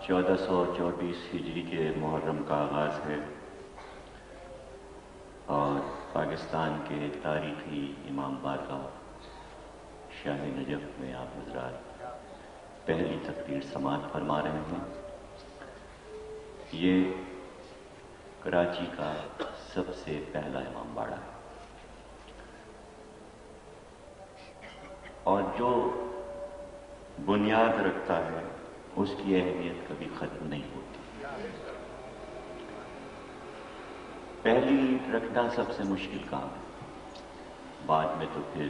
1424 ہجری کے محرم کا آغاز ہے اور پاکستان کے تاریخی امام بارگاہ شاہ نجف میں آپ حضرات پہلی تکبیر سماعت فرما رہے ہیں۔ یہ کراچی کا سب سے پہلا امام باڑہ ہے اور جو بنیاد رکھتا ہے اس کی اہمیت کبھی ختم نہیں ہوتی۔ پہلی اینٹ رکھنا سب سے مشکل کام ہے، بعد میں تو پھر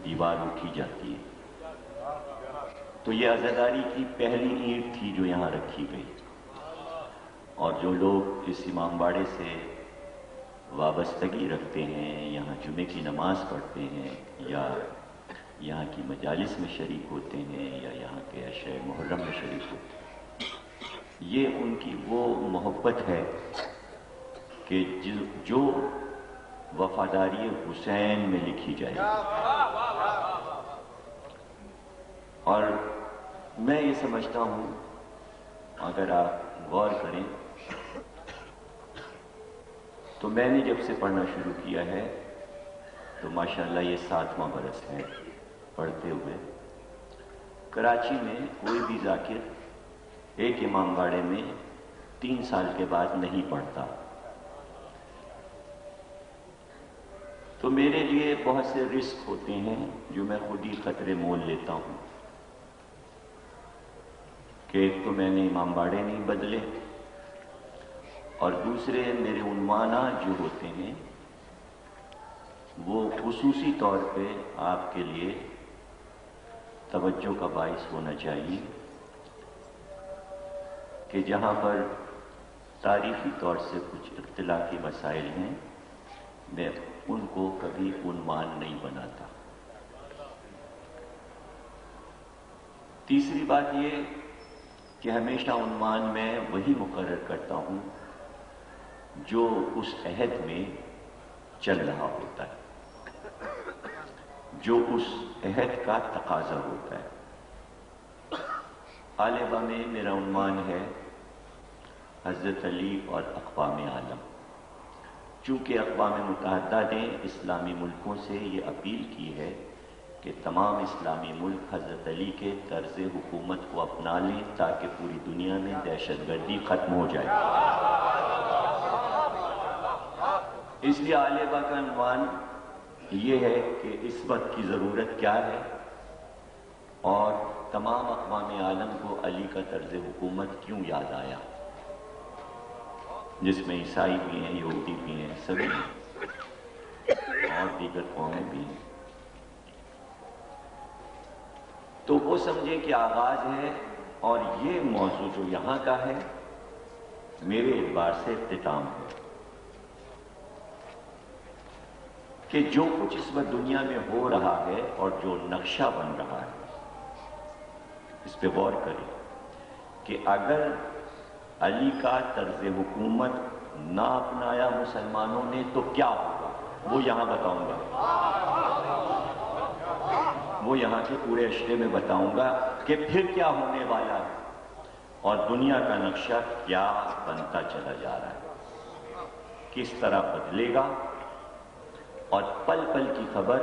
دیوار اٹھی جاتی ہے۔ تو یہ عزاداری کی پہلی اینٹ تھی جو یہاں رکھی گئی، اور جو لوگ اس امام باڑے سے وابستگی رکھتے ہیں، یہاں جمعے کی نماز پڑھتے ہیں یا یہاں کی مجالس میں شریک ہوتے ہیں یا یہاں کے عشاء محرم میں شریک ہوتے ہیں، یہ ان کی وہ محبت ہے کہ جو وفاداری حسین میں لکھی جائے گی۔ اور میں یہ سمجھتا ہوں، اگر آپ غور کریں تو میں نے جب سے پڑھنا شروع کیا ہے تو ماشاءاللہ یہ 7واں برس ہے پڑھتے ہوئے۔ کراچی میں کوئی بھی ذاکر ایک امام باڑے میں 3 سال کے بعد نہیں پڑھتا۔ تو میرے لیے بہت سے رسک ہوتے ہیں جو میں خود ہی خطرے مول لیتا ہوں کہ ایک تو میں نے امام باڑے نہیں بدلے، اور دوسرے میرے عنوانات جو ہوتے ہیں وہ خصوصی طور پہ آپ کے لیے توجہ کا باعث ہونا چاہیے کہ جہاں پر تاریخی طور سے کچھ اختلافی مسائل ہیں میں ان کو کبھی عنوان نہیں بناتا۔ تیسری بات یہ کہ ہمیشہ عنوان میں وہی مقرر کرتا ہوں جو اس عہد میں چل رہا ہوتا ہے، جو اس عہد کا تقاضا ہوتا ہے۔ غالباً میں میرا عنوان ہے حضرت علی اور اقوام عالم، چونکہ اقوام متحدہ نے اسلامی ملکوں سے یہ اپیل کی ہے کہ تمام اسلامی ملک حضرت علی کے طرز حکومت کو اپنا لیں تاکہ پوری دنیا میں دہشت گردی ختم ہو جائے۔ اس لیے غالباً کا عنوان یہ ہے کہ اس وقت کی ضرورت کیا ہے اور تمام اقوام عالم کو علی کا طرز حکومت کیوں یاد آیا، جس میں عیسائی بھی ہیں، یہودی بھی ہیں، سبھی اور دیگر قومیں بھی ہیں۔ تو وہ سمجھے کہ آغاز ہے، اور یہ موضوع جو یہاں کا ہے میرے اعتبار سے اختتام ہے کہ جو کچھ اس وقت دنیا میں ہو رہا ہے اور جو نقشہ بن رہا ہے اس پہ غور کریں کہ اگر علی کا طرز حکومت نہ اپنایا مسلمانوں نے تو کیا ہوگا، وہ یہاں بتاؤں گا، وہ یہاں کے پورے عشرے میں بتاؤں گا کہ پھر کیا ہونے والا ہے اور دنیا کا نقشہ کیا بنتا چلا جا رہا ہے، کس طرح بدلے گا، اور پل پل کی خبر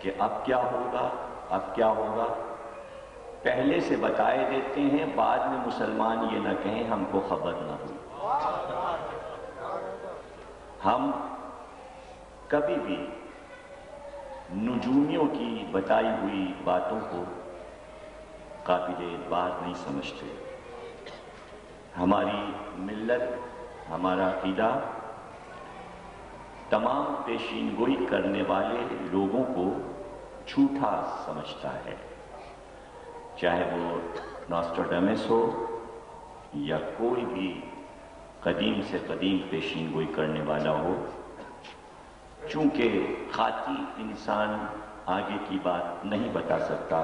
کہ اب کیا ہوگا، اب کیا ہوگا پہلے سے بتائے دیتے ہیں، بعد میں مسلمان یہ نہ کہیں ہم کو خبر نہ ہوئی۔ ہم کبھی بھی نجومیوں کی بتائی ہوئی باتوں کو قابل اعتبار نہیں سمجھتے۔ ہماری ملت، ہمارا عقیدہ تمام پیشین گوئی کرنے والے لوگوں کو جھوٹا سمجھتا ہے، چاہے وہ ناسٹراڈامس ہو یا کوئی بھی قدیم سے قدیم پیشین گوئی کرنے والا ہو، چونکہ خاطی انسان آگے کی بات نہیں بتا سکتا،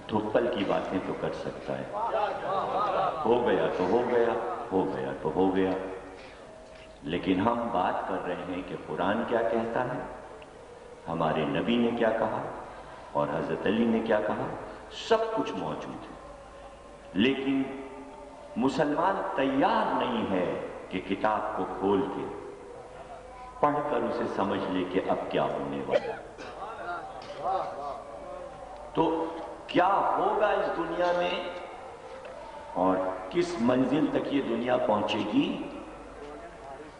دھپل کی باتیں تو کر سکتا ہے، ہو گیا تو ہو گیا، ہو گیا تو ہو گیا۔ لیکن ہم بات کر رہے ہیں کہ قرآن کیا کہتا ہے، ہمارے نبی نے کیا کہا اور حضرت علی نے کیا کہا، سب کچھ موجود ہے۔ لیکن مسلمان تیار نہیں ہے کہ کتاب کو کھول کے پڑھ کر اسے سمجھ لے کہ اب کیا ہونے والا ہے۔ تو کیا ہوگا اس دنیا میں اور کس منزل تک یہ دنیا پہنچے گی،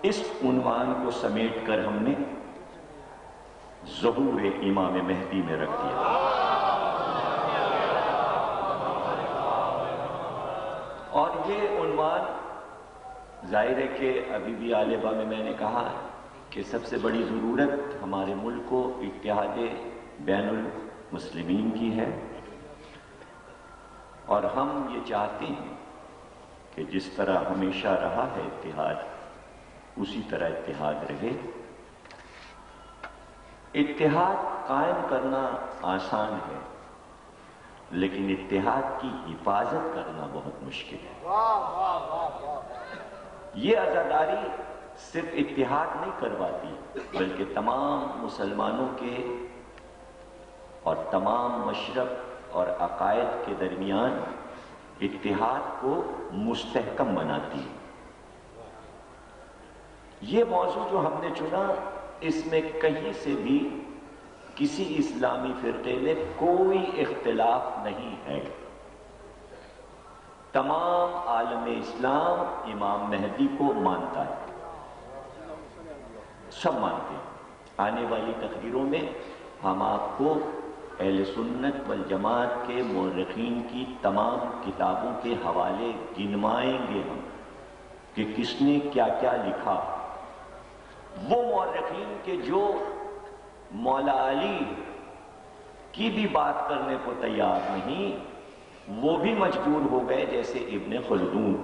اس عنوان کو سمیٹ کر ہم نے ظہور امام مہدی میں رکھ دیا۔ اور یہ عنوان ظاہر ہے کہ ابھی بھی عالبہ میں نے کہا کہ سب سے بڑی ضرورت ہمارے ملک کو اتحاد بین المسلمین کی ہے، اور ہم یہ چاہتے ہیں کہ جس طرح ہمیشہ رہا ہے اتحاد، اسی طرح اتحاد رہے۔ اتحاد قائم کرنا آسان ہے، لیکن اتحاد کی حفاظت کرنا بہت مشکل ہے۔ یہ عزاداری صرف اتحاد نہیں کرواتی، بلکہ تمام مسلمانوں کے اور تمام مشرق اور عقائد کے درمیان اتحاد کو مستحکم بناتی ہے۔ یہ موضوع جو ہم نے چنا، اس میں کہیں سے بھی کسی اسلامی فرقے میں کوئی اختلاف نہیں ہے۔ تمام عالم اسلام امام مہدی کو مانتا ہے، سب مانتے ہیں۔ آنے والی تقریروں میں ہم آپ کو اہل سنت والجماعت کے مورخین کی تمام کتابوں کے حوالے گنوائیں گے ہم کہ کس نے کیا کیا لکھا۔ وہ مورخین کے جو مولا علی کی بھی بات کرنے کو تیار نہیں، وہ بھی مجبور ہو گئے، جیسے ابن خلدون،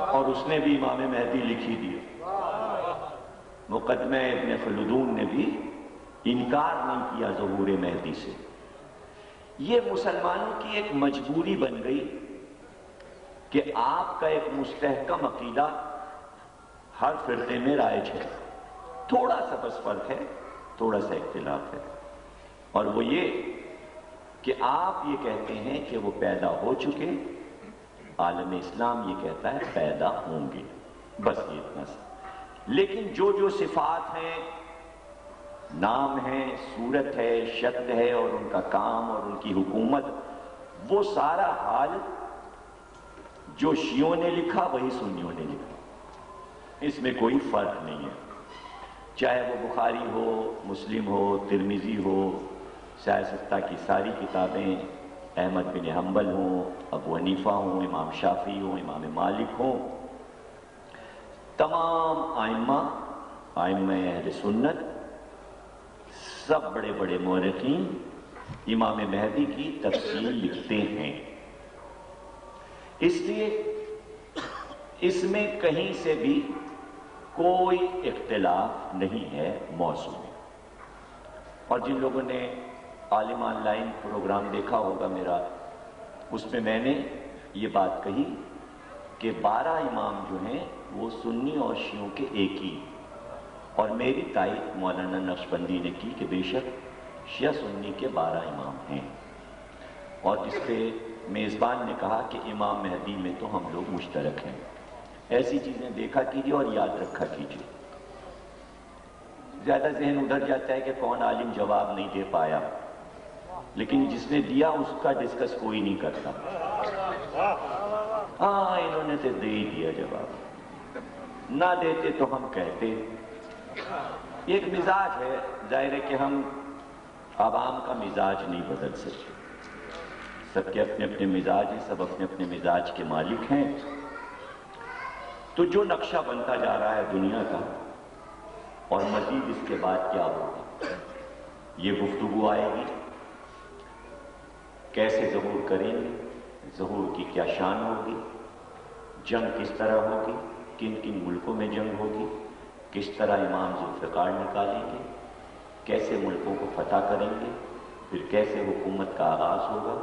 اور اس نے بھی امام مہدی لکھی دی۔ مقدمہ ابن خلدون نے بھی انکار نہیں کیا ظہور مہدی سے۔ یہ مسلمانوں کی ایک مجبوری بن گئی کہ آپ کا ایک مستحکم عقیدہ ہر فرقے میں رائج ہے، تھوڑا سا بس فرق ہے، تھوڑا سا اختلاف ہے، اور وہ یہ کہ آپ یہ کہتے ہیں کہ وہ پیدا ہو چکے، عالم اسلام یہ کہتا ہے پیدا ہوں گے، بس یہ اتنا سا۔ لیکن جو جو صفات ہیں، نام ہے، صورت ہے، شکل ہے، اور ان کا کام اور ان کی حکومت، وہ سارا حال جو شیعوں نے لکھا وہی سنیوں نے لکھا، اس میں کوئی فرق نہیں ہے۔ چاہے وہ بخاری ہو، مسلم ہو، ترمذی ہو، سیاستہ کی ساری کتابیں، احمد بن حنبل ہوں، ابو حنیفہ ہوں، امام شافعی ہوں، امام مالک ہوں، تمام ائمہ اہل سنت، سب بڑے بڑے مورخین امام مہدی کی تفصیل لکھتے ہیں۔ اس لیے اس میں کہیں سے بھی کوئی اختلاف نہیں ہے موضوع میں۔ اور جن لوگوں نے عالم آن لائن پروگرام دیکھا ہوگا میرا، اس میں میں نے یہ بات کہی کہ 12 امام جو ہیں وہ سنی اور شیعوں کے ایک ہی، اور میری تائید مولانا نقشبندی نے کی کہ بے شک شیعہ سنی کے 12 امام ہیں، اور جس پہ میزبان نے کہا کہ امام مہدی میں تو ہم لوگ مشترک ہیں۔ ایسی چیزیں دیکھا کیجیے اور یاد رکھا کیجیے۔ زیادہ ذہن ادھر جاتا ہے کہ کون عالم جواب نہیں دے پایا، لیکن جس نے دیا اس کا ڈسکس کوئی نہیں کرتا۔ ہاں انہوں نے تو دے ہی دیا جواب، نہ دیتے تو ہم کہتے۔ ایک مزاج ہے، ظاہر ہے کہ ہم عوام کا مزاج نہیں بدل سکتے، سب کے اپنے اپنے مزاج ہیں، سب اپنے اپنے مزاج کے مالک ہیں۔ تو جو نقشہ بنتا جا رہا ہے دنیا کا، اور مزید اس کے بعد کیا ہوگا، یہ گفتگو آئے گی، کیسے ظہور کریں گے، ظہور کی کیا شان ہوگی، جنگ کس طرح ہوگی، کن کن ملکوں میں جنگ ہوگی، کس طرح امام ذوالفقار نکالیں گے، کیسے ملکوں کو فتح کریں گے، پھر کیسے حکومت کا آغاز ہوگا،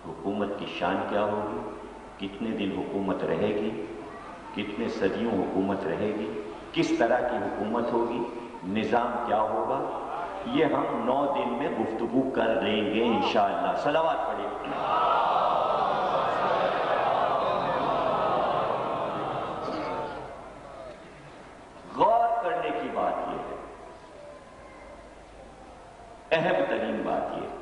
حکومت کی شان کیا ہوگی، کتنے دن حکومت رہے گی، کتنے صدیوں حکومت رہے گی، کس طرح کی حکومت ہوگی، نظام کیا ہوگا، یہ ہم 9 دن میں گفتگو کر لیں گے انشاءاللہ۔ صلوات پڑھیں۔ اہم ترین بات یہ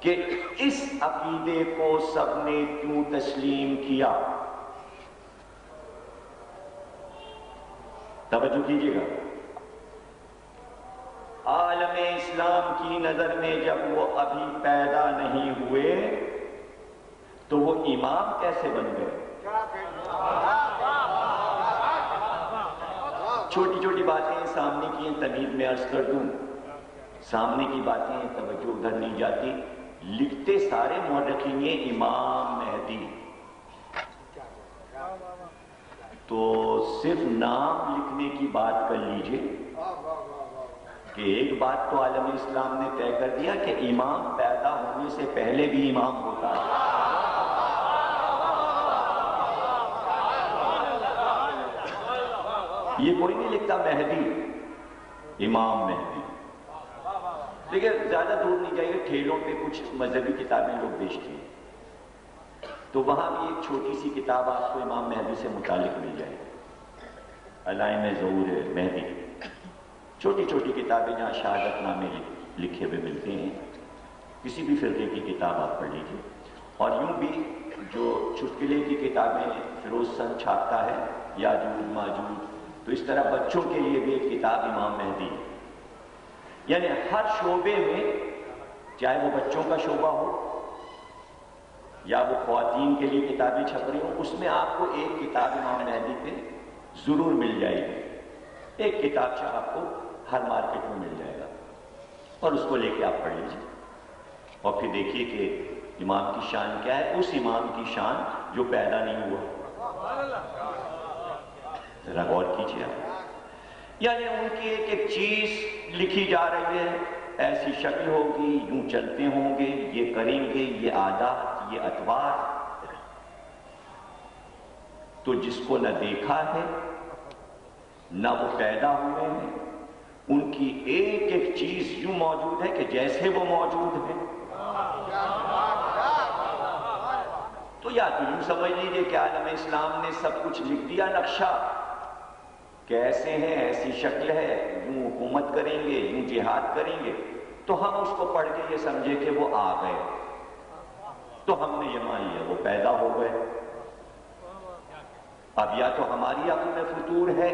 کہ اس عقیدے کو سب نے کیوں تسلیم کیا؟ توجہ کیجیے گا، عالم اسلام کی نظر میں جب وہ ابھی پیدا نہیں ہوئے تو وہ امام کیسے بن گئے؟ چھوٹی چھوٹی باتیں سامنے کی ہیں، تمیز میں عرض کر دوں، سامنے کی باتیں توجہ ادھر نہیں جاتی، لکھتے سارے مورخین یہ امام مہدی، تو صرف نام لکھنے کی بات کر لیجئے کہ ایک بات تو عالم اسلام نے طے کر دیا کہ امام پیدا ہونے سے پہلے بھی امام ہوتا ہے۔ یہ کوئی نہیں لکھتا مہدی، امام مہدی۔ لیکن زیادہ دور نہیں جائیے، ٹھیلوں پہ کچھ مذہبی کتابیں لوگ بیچتے ہیں، تو وہاں بھی ایک چھوٹی سی کتاب آپ کو امام مہدی سے متعلق مل جائے گی، علائم ظہور مہدی، چھوٹی چھوٹی کتابیں جہاں شہادت نامے لکھے ہوئے ملتے ہیں، کسی بھی فرقے کی کتاب آپ پڑھ لیجیے۔ اور یوں بھی جو چٹکلے کی کتابیں فیروز سن چھاپتا ہے، یاجوج ماجوج، تو اس طرح بچوں کے لیے بھی ایک کتاب امام مہدی، یعنی ہر شعبے میں، چاہے وہ بچوں کا شعبہ ہو یا وہ خواتین کے لیے کتابیں چھپ رہی ہوں، اس میں آپ کو ایک کتاب امام مہدی پہ ضرور مل جائے گی، ایک کتاب آپ کو ہر مارکیٹ میں مل جائے گا، اور اس کو لے کے آپ پڑھ لیجیے اور پھر دیکھیے کہ امام کی شان کیا ہے، اس امام کی شان جو پیدا نہیں ہوا۔ ذرا غور کیجیے آپ، یعنی ان کی ایک ایک چیز لکھی جا رہی ہے، ایسی شکل ہوگی، یوں چلتے ہوں گے، یہ کریں گے، یہ عادات، یہ اطوار، تو جس کو نہ دیکھا ہے نہ وہ پیدا ہوئے ہیں، ان کی ایک ایک چیز یوں موجود ہے کہ جیسے وہ موجود ہے۔ تو یا تو یوں سمجھ لیجیے کہ عالم اسلام نے سب کچھ لکھ دیا، نقشہ کیسے ہیں، ایسی شکل ہے، یوں حکومت کریں گے، یوں جہاد کریں گے، تو ہم اس کو پڑھ کے یہ سمجھے کہ وہ آ گئے، تو ہم نے یہ مان لیا وہ پیدا ہو گئے۔ اب یا تو ہماری عقل میں فطور ہے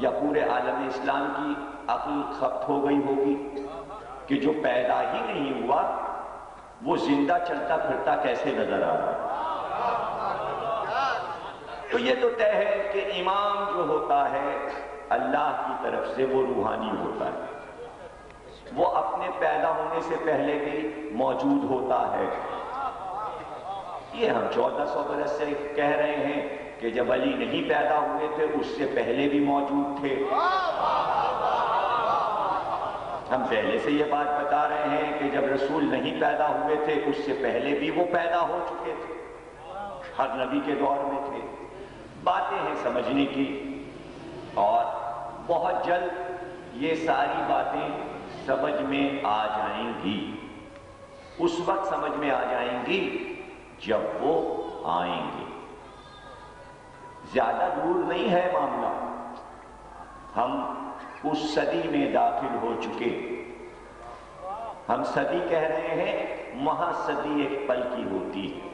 یا پورے عالم اسلام کی عقل خبت ہو گئی ہوگی کہ جو پیدا ہی نہیں ہوا وہ زندہ چلتا پھرتا کیسے نظر آ رہا ہے۔ تو یہ تو طے ہے کہ امام جو ہوتا ہے اللہ کی طرف سے وہ روحانی ہوتا ہے، وہ اپنے پیدا ہونے سے پہلے بھی موجود ہوتا ہے۔ یہ ہم 1400 برس سے کہہ رہے ہیں کہ جب علی نہیں پیدا ہوئے تھے اس سے پہلے بھی موجود تھے۔ ہم پہلے سے یہ بات بتا رہے ہیں کہ جب رسول نہیں پیدا ہوئے تھے اس سے پہلے بھی وہ پیدا ہو چکے تھے، ہر نبی کے دور میں تھے۔ باتیں ہیں سمجھنے کی، اور بہت جلد یہ ساری باتیں سمجھ میں آ جائیں گی، اس وقت سمجھ میں آ جائیں گی جب وہ آئیں گے۔ زیادہ دور نہیں ہے معاملہ، ہم اس صدی میں داخل ہو چکے، ہم صدی کہہ رہے ہیں، وہاں صدی ایک پل کی ہوتی ہے،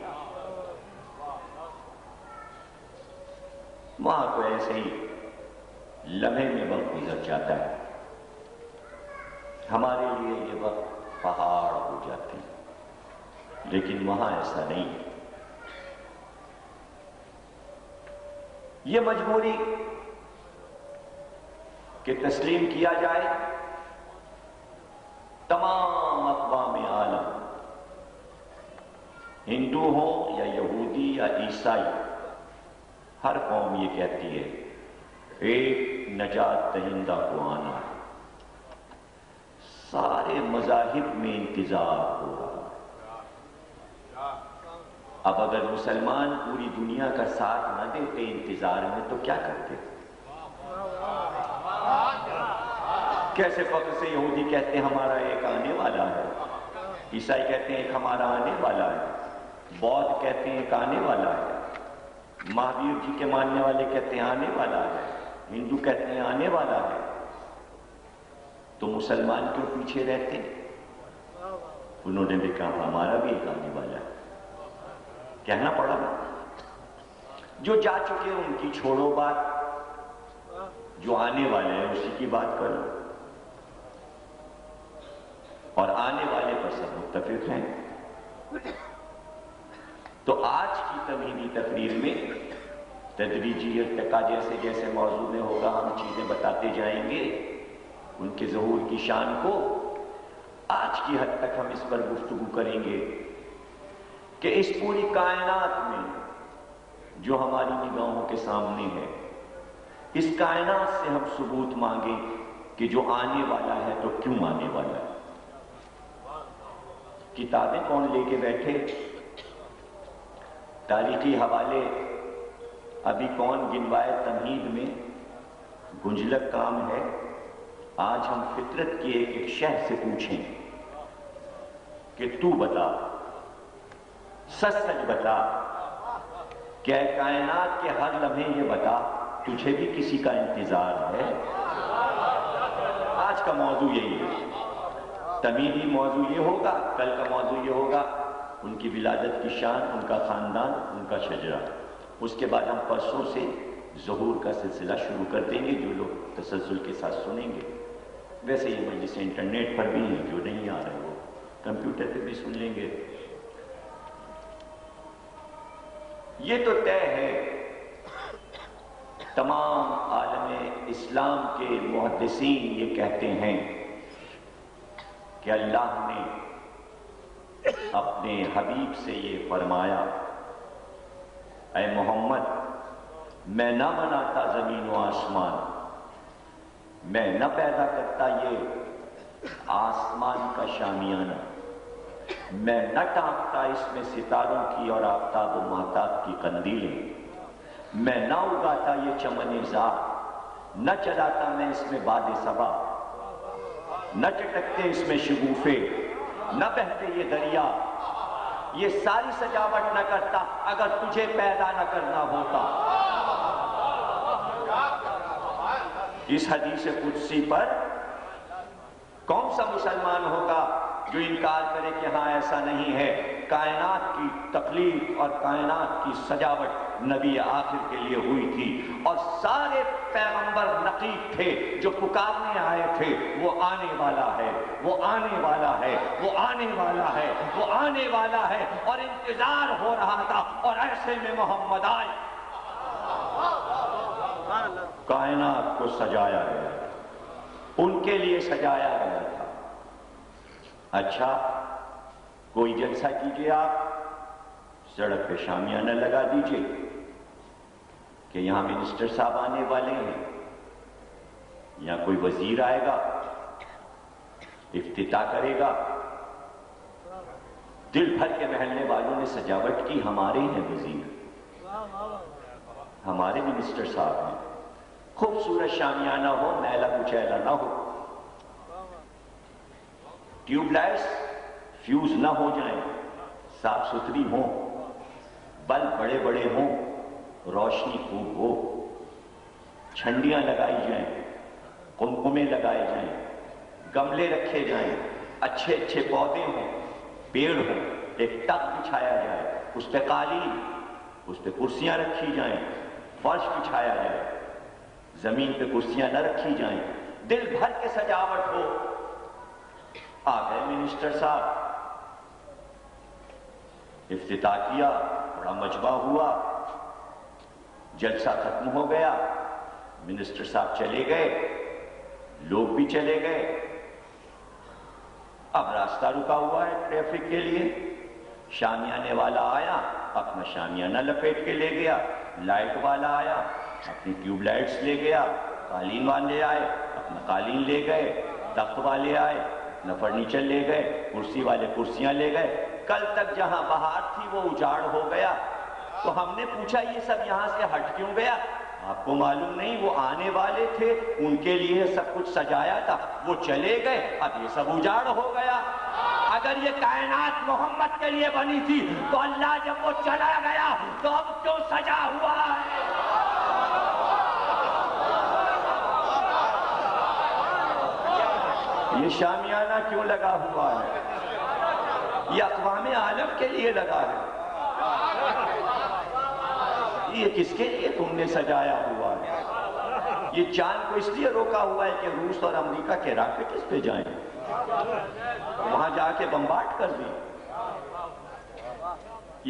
وہاں کو ایسے ہی لمحے میں وقت گزر جاتا ہے، ہمارے لیے یہ وقت پہاڑ ہو جاتے ہیں، لیکن وہاں ایسا نہیں ہے۔ یہ مجبوری کہ تسلیم کیا جائے، تمام اقوام عالم، ہندو ہوں یا یہودی یا عیسائی، ہر قوم یہ کہتی ہے ایک نجات دہندہ کو آنا ہے۔ سارے مذاہب میں انتظار ہو رہا ہے۔ اب اگر مسلمان پوری دنیا کا ساتھ نہ دیتے انتظار میں تو کیا کرتے؟ کیسے فخر سے یہودی کہتے ہیں ہمارا ایک آنے والا ہے، عیسائی کہتے ہیں ایک ہمارا آنے والا ہے، بودھ کہتے ہیں ایک آنے والا ہے، مہاویر جی کے ماننے والے کہتے ہیں آنے والا ہے، ہندو کہتے ہیں آنے والا ہے۔ تو مسلمان کیوں پیچھے رہتے؟ انہوں نے بھی کہا ہمارا بھی ایک آنے والا ہے. کہنا پڑا نا، جو جا چکے ان کی چھوڑو بات، جو آنے والے ہیں اسی کی بات کرو. اور آنے والے پر سب متفق ہیں. تو آج کی تمہیدی تقریر میں تدریجی ارتقاء جیسے جیسے موضوع میں ہوگا ہم چیزیں بتاتے جائیں گے، ان کے ظہور کی شان کو. آج کی حد تک ہم اس پر گفتگو کریں گے کہ اس پوری کائنات میں جو ہماری نگاہوں کے سامنے ہے، اس کائنات سے ہم ثبوت مانگیں کہ جو آنے والا ہے تو کیوں آنے والا ہے. کتابیں کون لے کے بیٹھے، تاریخی حوالے ابھی کون گنوائے تمہید میں، گنجلک کام ہے. آج ہم فطرت کی ایک شہ سے پوچھیں کہ تو بتا، سچ سچ بتا، کیا کائنات کے ہر لمحے یہ بتا تجھے بھی کسی کا انتظار ہے؟ آج کا موضوع یہی ہے. تمہیدی موضوع یہ ہوگا، کل کا موضوع یہ ہوگا ان کی ولادت کی شان، ان کا خاندان، ان کا شجرہ. اس کے بعد ہم پرسوں سے ظہور کا سلسلہ شروع کر دیں گے، جو لوگ تسلسل کے ساتھ سنیں گے. ویسے یہ مجلسیں انٹرنیٹ پر بھی ہیں، جو نہیں آ رہے وہ کمپیوٹر پہ بھی سن لیں گے. یہ تو طے ہے، تمام عالم اسلام کے محدثین یہ کہتے ہیں کہ اللہ نے اپنے حبیب سے یہ فرمایا، اے محمد میں نہ بناتا زمین و آسمان، میں نہ پیدا کرتا یہ آسمان کا شامیانہ، میں نہ ٹانکتا اس میں ستاروں کی اور آفتاب و مہتاب کی قندیلیں، میں نہ اگاتا یہ چمن زار، نہ چلاتا میں اس میں باد صبا، نہ چٹکتے اس میں شگوفے، نہ بہتے یہ دریا. یہ ساری سجاوٹ نہ کرتا اگر تجھے پیدا نہ کرنا ہوتا. اس حدیث قدسی پر کون سا مسلمان ہوگا جو انکار کرے کہ ہاں ایسا نہیں ہے؟ کائنات کی تخلیق اور کائنات کی سجاوٹ نبی آخر کے لیے ہوئی تھی، اور سارے پیغمبر نقیب تھے جو پکارنے آئے تھے وہ آنے والا ہے، وہ آنے والا ہے، وہ آنے والا ہے، وہ آنے والا ہے. اور انتظار ہو رہا تھا، اور ایسے میں محمد آئے. کائنات کو سجایا گیا، ان کے لیے سجایا گیا تھا. اچھا کوئی جلسہ کیجئے، آپ سڑک پہ شامیانہ لگا دیجئے کہ یہاں منسٹر صاحب آنے والے ہیں، یا کوئی وزیر آئے گا افتتاح کرے گا. دل بھر کے محلے والوں نے سجاوٹ کی، ہمارے ہیں وزیر، ہمارے منسٹر صاحب ہیں. خوبصورت شامیانہ ہو، میلا کچیلا نہ ہو، ٹیوب لائٹس فیوز نہ ہو جائیں، صاف ستھری ہوں، بلب بڑے بڑے ہوں، روشنی خوب ہو، چھنڈیاں لگائی جائیں، قمقمے لگائے جائیں، گملے رکھے جائیں، اچھے اچھے پودے ہوں، پیڑ ہوں، ایک تخت بچھایا جائے، اس پہ قالین، اس پہ کرسیاں رکھی جائیں، فرش بچھایا جائے، زمین پہ کرسیاں نہ رکھی جائیں، دل بھر کے سجاوٹ ہو. آ گئے منسٹر صاحب، افتتاح کیا، بڑا مجمع ہوا، جلسہ ختم ہو گیا، منسٹر صاحب چلے گئے، لوگ بھی چلے گئے. اب راستہ رکا ہوا ہے ٹریفک کے لیے. شامیانے والا آیا، اپنا شامیانہ لپیٹ کے لے گیا، لائٹ والا آیا، اپنی ٹیوب لائٹس لے گیا، قالین والے آئے، اپنا قالین لے گئے، تخت والے آئے، اپنا فرنیچر لے گئے، کرسی والے کرسیاں لے گئے. کل تک جہاں بہار تھی وہ اجاڑ ہو گیا. تو ہم نے پوچھا یہ سب یہاں سے ہٹ کیوں گیا؟ آپ کو معلوم نہیں، وہ آنے والے تھے، ان کے لیے سب کچھ سجایا تھا، وہ چلے گئے، اب یہ سب اجاڑ ہو گیا. اگر یہ کائنات محمد کے لیے بنی تھی تو اللہ جب وہ چلا گیا تو اب کیوں سجا ہوا ہے؟ یہ شامیانہ کیوں لگا ہوا ہے؟ یہ اقوام عالم کے لیے لگا ہے۔ یہ کس کے لیے تم نے سجایا ہوا ہے؟ یہ چاند کو اس لیے روکا ہوا ہے کہ روس اور امریکہ کے راکٹ اس پہ جائیں، وہاں جا کے بمبارڈ کر دیں۔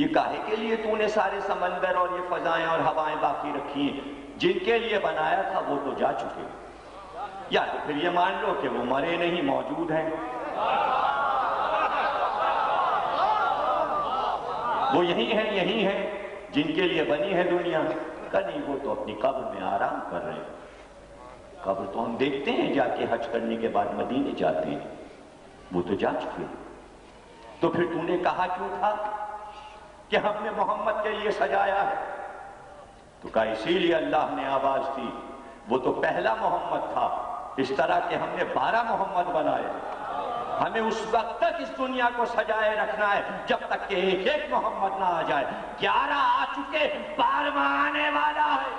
یہ کاہے کے لیے تو نے سارے سمندر اور یہ فضائیں اور ہوائیں باقی رکھی ہیں؟ جن کے لیے بنایا تھا وہ تو جا چکے، یا تو پھر یہ مان لو کہ وہ مرے نہیں، موجود ہیں۔ وہ یہی ہیں جن کے لیے بنی ہے دنیا، کہیں وہ تو اپنی قبر میں آرام کر رہے ہیں۔ قبر تو ہم دیکھتے ہیں جا کے حج کرنے کے بعد مدینے جاتے ہیں، وہ تو جا چکے۔ تو پھر تو نے کہا کیوں تھا کہ ہم نے محمد کے لیے سجایا ہے؟ تو کہا اسی لیے اللہ نے آواز دی، وہ تو پہلا محمد تھا، اس طرح کہ ہم نے 12 محمد بنائے۔ ہمیں اس وقت تک اس دنیا کو سجائے رکھنا ہے جب تک کہ ایک ایک محمد نہ آ جائے۔ 11 آ چکے، 12واں آنے والا ہے۔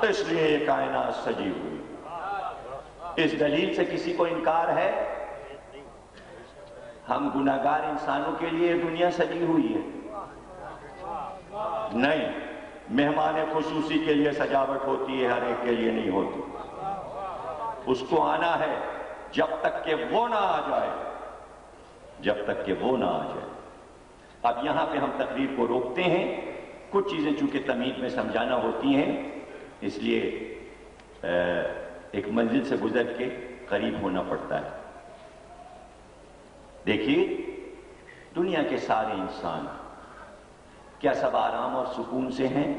اس لیے یہ کائنات سجی ہوئی۔ اس دلیل سے کسی کو انکار ہے؟ ہم گناہگار انسانوں کے لیے دنیا سجی ہوئی ہے؟ نہیں، مہمان خصوصی کے لیے سجاوٹ ہوتی ہے، ہر ایک کے لیے نہیں ہوتی۔ اس کو آنا ہے جب تک کہ وہ نہ آ جائے، جب تک کہ وہ نہ آ جائے۔ اب یہاں پہ ہم تقریر کو روکتے ہیں، کچھ چیزیں چونکہ تمہید میں سمجھانا ہوتی ہیں، اس لیے ایک منزل سے گزر کے قریب ہونا پڑتا ہے۔ دیکھیے، دنیا کے سارے انسان کیا سب آرام اور سکون سے ہیں؟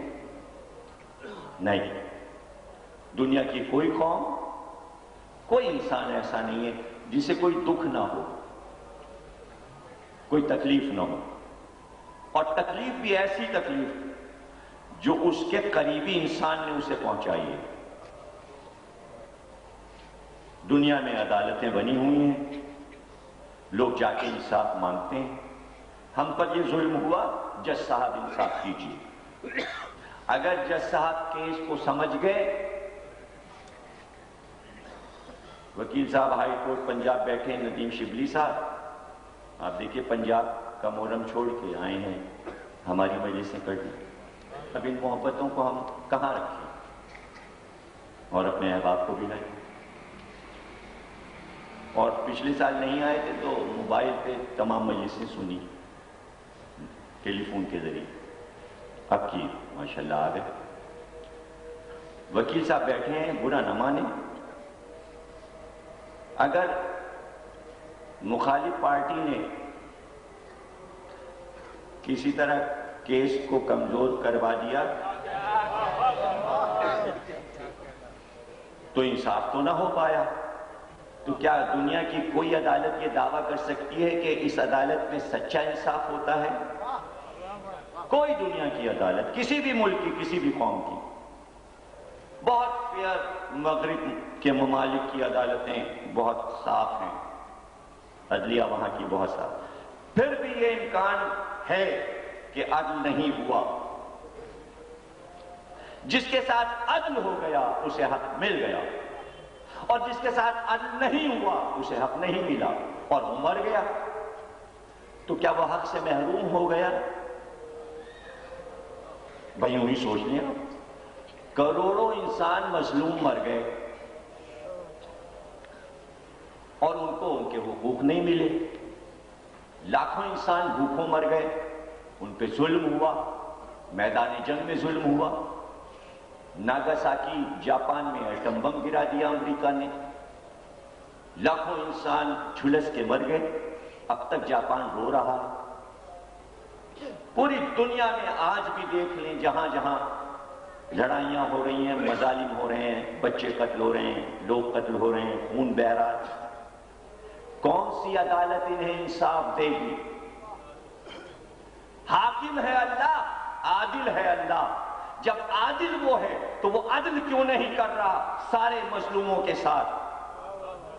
نہیں۔ دنیا کی کوئی قوم، کوئی انسان ایسا نہیں ہے جسے کوئی دکھ نہ ہو، کوئی تکلیف نہ ہو، اور تکلیف بھی ایسی تکلیف جو اس کے قریبی انسان نے اسے پہنچائی ہے۔ دنیا میں عدالتیں بنی ہوئی ہیں، لوگ جا کے انصاف مانگتے ہیں۔ ہم پر یہ ظلم ہوا، جج صاحب انصاف کیجیے۔ اگر جج صاحب کیس کو سمجھ گئے، وکیل صاحب ہائی کورٹ پنجاب بیٹھے ہیں، ندیم شبلی صاحب، آپ دیکھیں پنجاب کا محرم چھوڑ کے آئے ہیں ہماری مجلسیں کرنے۔ اب ان محبتوں کو ہم کہاں رکھیں اور اپنے احباب کو بھی لائیں؟ اور پچھلے سال نہیں آئے تھے تو موبائل پہ تمام مجلسیں سنی، ٹیلی فون کے ذریعے۔ اب کی ماشاءاللہ آ گئے۔ وکیل صاحب بیٹھے ہیں، برا نہ مانیں۔ اگر مخالف پارٹی نے کسی طرح کیس کو کمزور کروا دیا تو انصاف تو نہ ہو پایا۔ تو کیا دنیا کی کوئی عدالت یہ دعویٰ کر سکتی ہے کہ اس عدالت میں سچا انصاف ہوتا ہے؟ کوئی دنیا کی عدالت، کسی بھی ملک کی، کسی بھی قوم کی، بہت فیئر، مغرب کے ممالک کی عدالتیں بہت صاف ہیں، عدلیہ وہاں کی بہت صاف۔ پھر بھی یہ امکان ہے کہ عدل نہیں ہوا۔ جس کے ساتھ عدل ہو گیا اسے حق مل گیا، اور جس کے ساتھ عدل نہیں ہوا اسے حق نہیں ملا اور وہ مر گیا۔ تو کیا وہ حق سے محروم ہو گیا؟ بھائی یوں ہی سوچ لیں، کروڑوں انسان مظلوم مر گئے اور ان کو ان کے حقوق نہیں ملے۔ لاکھوں انسان بھوکوں مر گئے، ان پہ ظلم ہوا، میدان جنگ میں ظلم ہوا۔ ناگاساکی جاپان میں ایٹم بم گرا دیا امریکہ نے، لاکھوں انسان جھلس کے مر گئے، اب تک جاپان رو رہا ہے۔ پوری دنیا میں آج بھی دیکھ لیں، جہاں جہاں لڑائیاں ہو رہی ہیں، مظالم ہو رہے ہیں، بچے قتل ہو رہے ہیں، لوگ قتل ہو رہے ہیں، خون بہہ رہا ہے، کون سی عدالت انہیں انصاف دے گی؟ حاکم ہے اللہ، عادل ہے اللہ۔ جب عادل وہ ہے تو وہ عدل کیوں نہیں کر رہا سارے مظلوموں کے ساتھ؟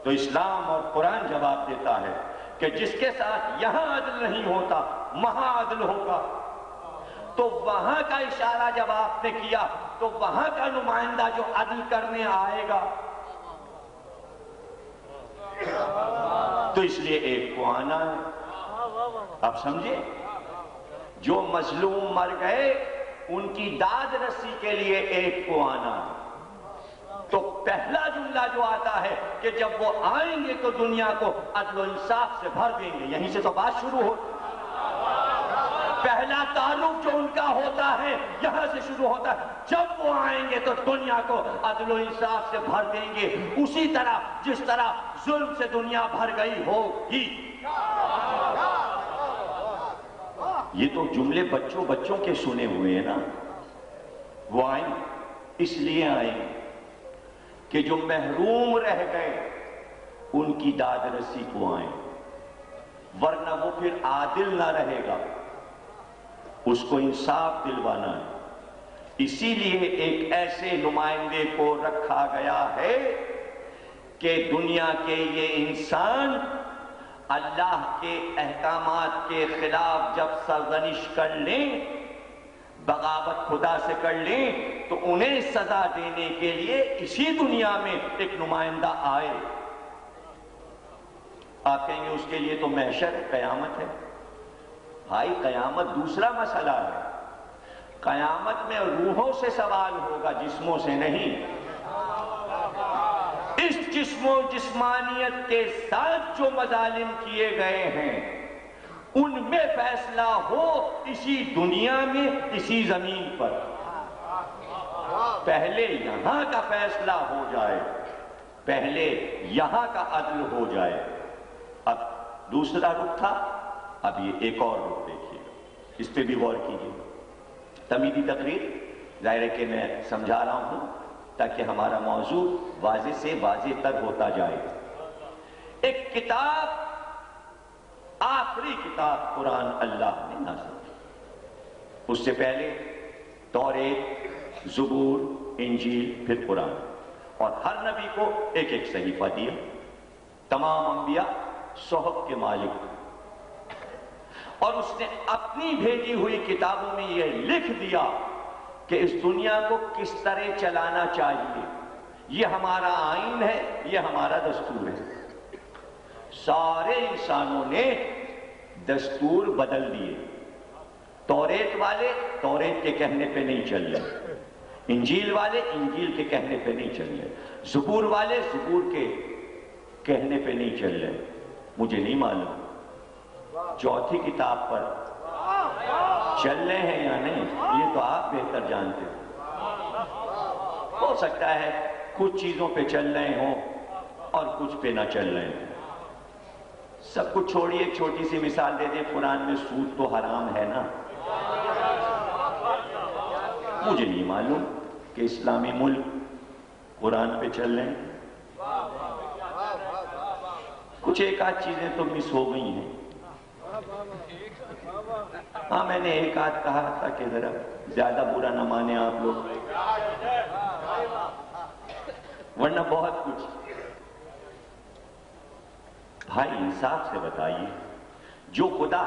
تو اسلام اور قرآن جواب دیتا ہے کہ جس کے ساتھ یہاں عدل نہیں ہوتا وہاں عدل ہوگا۔ تو وہاں کا اشارہ جب آپ نے کیا تو وہاں کا نمائندہ جو عدل کرنے آئے گا تو اس لیے ایک کو آنا ہے۔ آپ سمجھے؟ جو مظلوم مر گئے ان کی داد رسی کے لیے ایک کو آنا ہے۔ تو پہلا جملہ جو آتا ہے کہ جب وہ آئیں گے تو دنیا کو عدل و انصاف سے بھر دیں گے، یہیں سے تو بات شروع ہو۔ پہلا تعلق جو ان کا ہوتا ہے یہاں سے شروع ہوتا ہے، جب وہ آئیں گے تو دنیا کو عدل و انصاف سے بھر دیں گے، اسی طرح جس طرح ظلم سے دنیا بھر گئی ہوگی۔ یہ تو جملے بچوں کے سنے ہوئے ہیں نا۔ وہ آئیں اس لیے آئیں کہ جو محروم رہ گئے ان کی داد رسی کو آئیں، ورنہ وہ پھر عادل نہ رہے گا، اس کو انصاف دلوانا ہے۔ اسی لیے ایک ایسے نمائندے کو رکھا گیا ہے کہ دنیا کے یہ انسان اللہ کے احکامات کے خلاف جب سرزنش کر لیں، بغاوت خدا سے کر لیں، تو انہیں سزا دینے کے لیے اسی دنیا میں ایک نمائندہ آئے۔ آپ کہیں گے اس کے لیے تو محشر ہے، قیامت ہے۔ بھائی قیامت دوسرا مسئلہ ہے۔ قیامت میں روحوں سے سوال ہوگا، جسموں سے نہیں۔ اس جسم و جسمانیت کے ساتھ جو مظالم کیے گئے ہیں ان میں فیصلہ ہو اسی دنیا میں، اسی زمین پر۔ پہلے یہاں کا فیصلہ ہو جائے، پہلے یہاں کا عدل ہو جائے۔ اب دوسرا رخ تھا، اب یہ ایک اور رخ دیکھیے، اس پہ بھی غور کیجیے۔ تمیدی تقریر ظاہر ہے کہ میں سمجھا رہا ہوں تاکہ ہمارا موضوع واضح سے واضح تر ہوتا جائے۔ ایک کتاب، آخری کتاب قرآن اللہ نے نازل کی۔ اس سے پہلے توریت، زبور، انجیل، پھر قرآن، اور ہر نبی کو ایک ایک صحیفہ دیا۔ تمام انبیاء صحف کے مالک، اور اس نے اپنی بھیجی ہوئی کتابوں میں یہ لکھ دیا کہ اس دنیا کو کس طرح چلانا چاہیے۔ یہ ہمارا آئین ہے، یہ ہمارا دستور ہے۔ سارے انسانوں نے دستور بدل دیے۔ توریت والے توریت کے کہنے پہ نہیں چل رہے، انجیل والے انجیل کے کہنے پہ نہیں چل رہے، زبور والے زبور کے کہنے پہ نہیں چل رہے۔ مجھے نہیں معلوم چوتھی کتاب پر چل رہے ہیں یا نہیں، یہ تو آپ بہتر جانتے ہیں۔ ہو سکتا ہے کچھ چیزوں پہ چل رہے ہوں اور کچھ پہ نہ چل رہے ہوں۔ سب کچھ چھوڑیے، ایک چھوٹی سی مثال دے دیں، قرآن میں سود تو حرام ہے نا۔ مجھے نہیں معلوم کہ اسلامی ملک قرآن پہ چل رہے ہیں۔ کچھ ایک آدھ چیزیں تو مس ہو گئی ہیں۔ ہاں میں نے ایک آدھ کہا تھا کہ ذرا زیادہ برا نہ مانے آپ لوگ، ورنہ بہت کچھ۔ بھائی انصاف سے بتائیے، جو خدا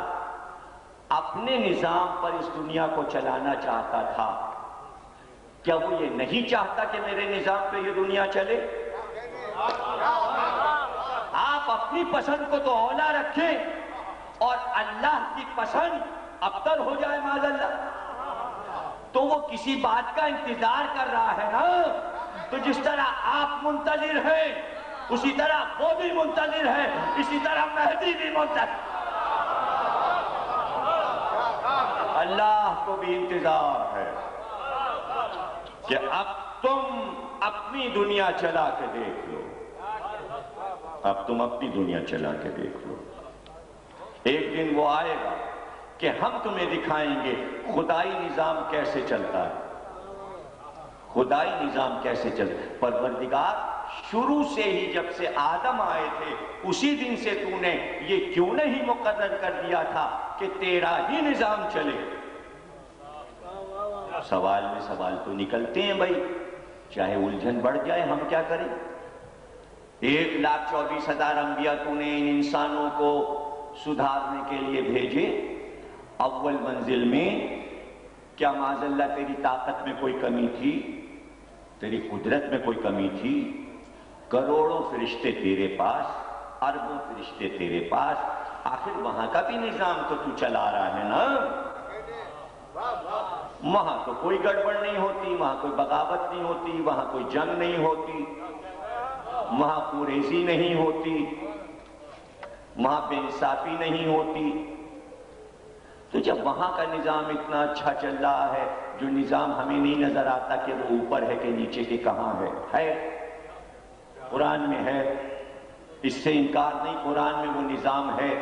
اپنے نظام پر اس دنیا کو چلانا چاہتا تھا، کیا وہ یہ نہیں چاہتا کہ میرے نظام پہ یہ دنیا چلے؟ آپ اپنی پسند کو تو اولا رکھیں اور اللہ کی پسند ابتر ہو جائے معاذ اللہ، تو وہ کسی بات کا انتظار کر رہا ہے نا۔ تو جس طرح آپ منتظر ہیں اسی طرح وہ بھی منتظر ہے، اسی طرح مہدی بھی منتظر۔ اللہ کو بھی انتظار ہے کہ اب تم اپنی دنیا چلا کے دیکھ لو، اب تم اپنی دنیا چلا کے دیکھ لو۔ ایک دن وہ آئے گا کہ ہم تمہیں دکھائیں گے خدائی نظام کیسے چلتا ہے، خدائی نظام کیسے چلتا ہے۔ پروردگار شروع سے ہی جب سے آدم آئے تھے اسی دن سے تو نے یہ کیوں نہیں مقرر کر دیا تھا کہ تیرا ہی نظام چلے؟ سوال میں سوال تو نکلتے ہیں بھائی، چاہے الجھن بڑھ جائے ہم کیا کریں۔ 1,24,000 انبیاء تو نے ان انسانوں کو سدھارنے کے لیے بھیجے۔ اول منزل میں کیا معاذ اللہ تیری طاقت میں کوئی کمی تھی؟ تیری قدرت میں کوئی کمی تھی؟ کروڑوں فرشتے تیرے پاس، اربوں فرشتے تیرے پاس، آخر وہاں کا بھی نظام تو تو چلا رہا ہے نا؟ وہاں تو کوئی گڑبڑ نہیں ہوتی، وہاں کوئی بغاوت نہیں ہوتی، وہاں کوئی جنگ نہیں ہوتی، وہاں قریشی نہیں ہوتی، وہاں بے انصافی نہیں ہوتی۔ تو جب وہاں کا نظام اتنا اچھا چل رہا ہے، جو نظام ہمیں نہیں نظر آتا کہ وہ اوپر ہے کہ نیچے کے کہاں ہے قرآن میں ہے، اس سے انکار نہیں، قرآن میں وہ نظام ہے۔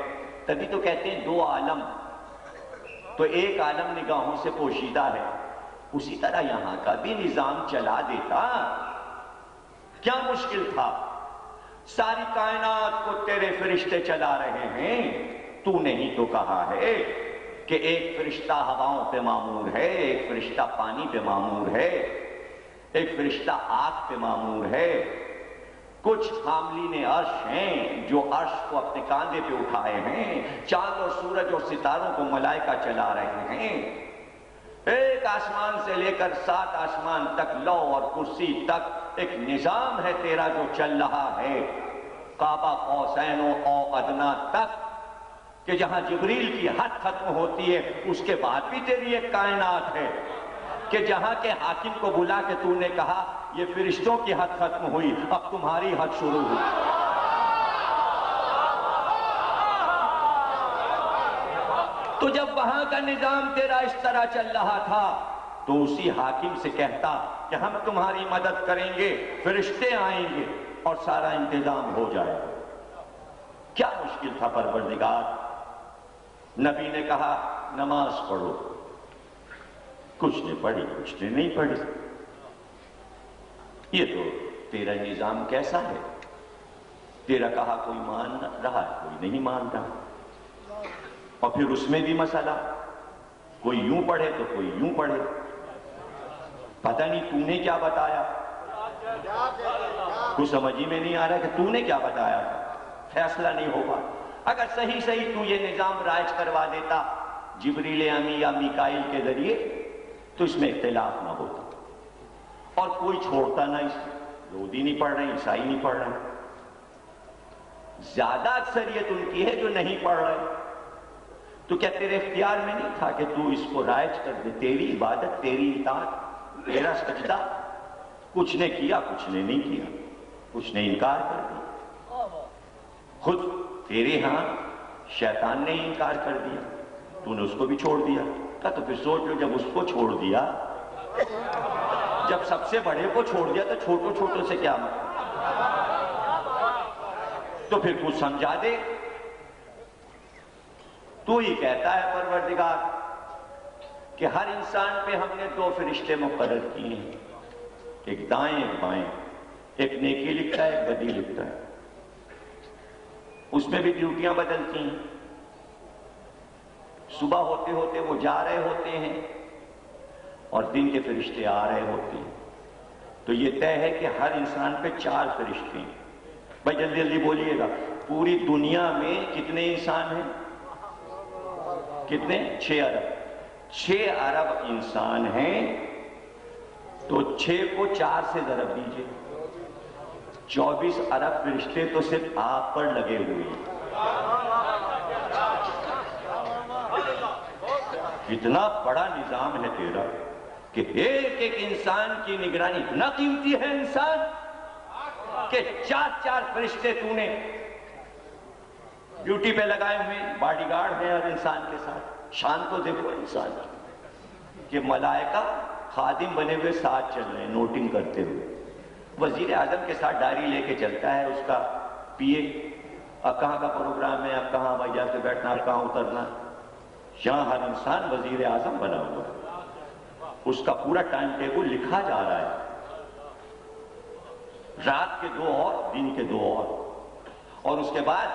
تبھی تو کہتے ہیں دو عالم، تو ایک عالم نگاہوں سے پوشیدہ ہے، اسی طرح یہاں کا بھی نظام چلا دیتا، کیا مشکل تھا؟ ساری کائنات کو تیرے فرشتے چلا رہے ہیں، تو نے ہی تو کہا ہے کہ ایک فرشتہ ہواؤں پہ مامور ہے، ایک فرشتہ پانی پہ مامور ہے، ایک فرشتہ آگ پہ مامور ہے، کچھ حاملین عرش ہیں جو عرش کو اپنے کاندھے پہ اٹھائے ہیں، چاند اور سورج اور ستاروں کو ملائکہ چلا رہے ہیں، ایک آسمان سے لے کر 7 آسمان تک، لو اور کرسی تک ایک نظام ہے تیرا جو چل رہا ہے، قاب قوسین او ادنیٰ تک، کہ جہاں جبریل کی حد ختم ہوتی ہے اس کے بعد بھی تیری ایک کائنات ہے، کہ جہاں کے حاکم کو بلا کے تو نے کہا یہ فرشتوں کی حد ختم ہوئی، اب تمہاری حد شروع ہوئی۔ تو جب وہاں کا نظام تیرا اس طرح چل رہا تھا تو اسی حاکم سے کہتا کہ ہم تمہاری مدد کریں گے، فرشتے آئیں گے اور سارا انتظام ہو جائے گا۔ کیا مشکل تھا پروردگار؟ نبی نے کہا نماز پڑھو، کچھ نے پڑھی کچھ نے نہیں پڑھی۔ یہ تو تیرا نظام کیسا ہے؟ تیرا کہا کوئی مان رہا ہے، کوئی نہیں مان رہا، اور پھر اس میں بھی مسئلہ، کوئی یوں پڑھے تو کوئی یوں پڑھے، پتہ نہیں تو نے کیا بتایا، کچھ سمجھ ہی میں نہیں آ رہا کہ تو نے کیا بتایا تھا، فیصلہ نہیں ہوگا۔ اگر صحیح تو یہ نظام رائج کروا دیتا جبریل امی یا میکائیل کے ذریعے تو اس میں اختلاف نہ ہوتا، اور کوئی چھوڑتا نہ، اس یہودی نہیں پڑھ رہے، عیسائی نہیں پڑھ رہے، زیادہ اکثریت ان کی ہے جو نہیں پڑھ رہے، تو کیا تیرے اختیار میں نہیں تھا کہ تو اس کو رائج کر دے؟ تیری عبادت، تیری اطاعت، تیرا سجدہ، کچھ نے کیا کچھ نے نہیں کیا، کچھ نے انکار کر دیا، خود تیرے ہاں شیطان نے انکار کر دیا، تو نے اس کو بھی چھوڑ دیا۔ تو پھر سوچ لو، جب اس کو چھوڑ دیا، جب سب سے بڑے کو چھوڑ دیا تو چھوٹوں سے کیا مطلب؟ تو پھر کچھ سمجھا دے۔ تو ہی کہتا ہے پروردگار کہ ہر انسان پہ ہم نے 2 فرشتے مقرر کیے ہیں، ایک دائیں ایک بائیں، ایک نیکی لکھتا ہے ایک بدی لکھتا ہے، اس میں بھی ڈیوٹیاں بدلتی ہیں، صبح ہوتے ہوتے وہ جا رہے ہوتے ہیں اور دن کے فرشتے آ رہے ہوتے ہیں، تو یہ طے ہے کہ ہر انسان پہ 4 فرشتے ہیں۔ بھائی جلدی جلدی بولیے گا، پوری دنیا میں کتنے انسان ہیں؟ کتنے؟ 6 ارب۔ 6 ارب انسان ہیں، تو 6 کو 4 سے ضرب دیجئے، 24 ارب فرشتے تو صرف آپ پر لگے ہوئے ہیں۔ اتنا بڑا نظام ہے تیرا کہ ایک ایک انسان کی نگرانی، اتنا قیمتی ہے انسان کہ 4 فرشتے تو نے ڈیوٹی پہ لگائے ہوئے، باڈی گارڈ ہیں ہر انسان کے ساتھ۔ شان کو دیکھو انسان کہ ملائکہ خادم بنے ہوئے ساتھ چل رہے ہیں، نوٹنگ کرتے ہوئے، وزیر اعظم کے ساتھ ڈائری لے کے چلتا ہے، اس کا پی اے، اب کہاں کا پروگرام ہے، اب کہاں بھائی جا کے بیٹھنا، اب کہاں اترنا۔ یہاں ہر انسان وزیر اعظم بنا ہوا ہے، اس کا پورا ٹائم ٹیبل لکھا جا رہا ہے، رات کے 2 اور دن کے 2 اور اس کے بعد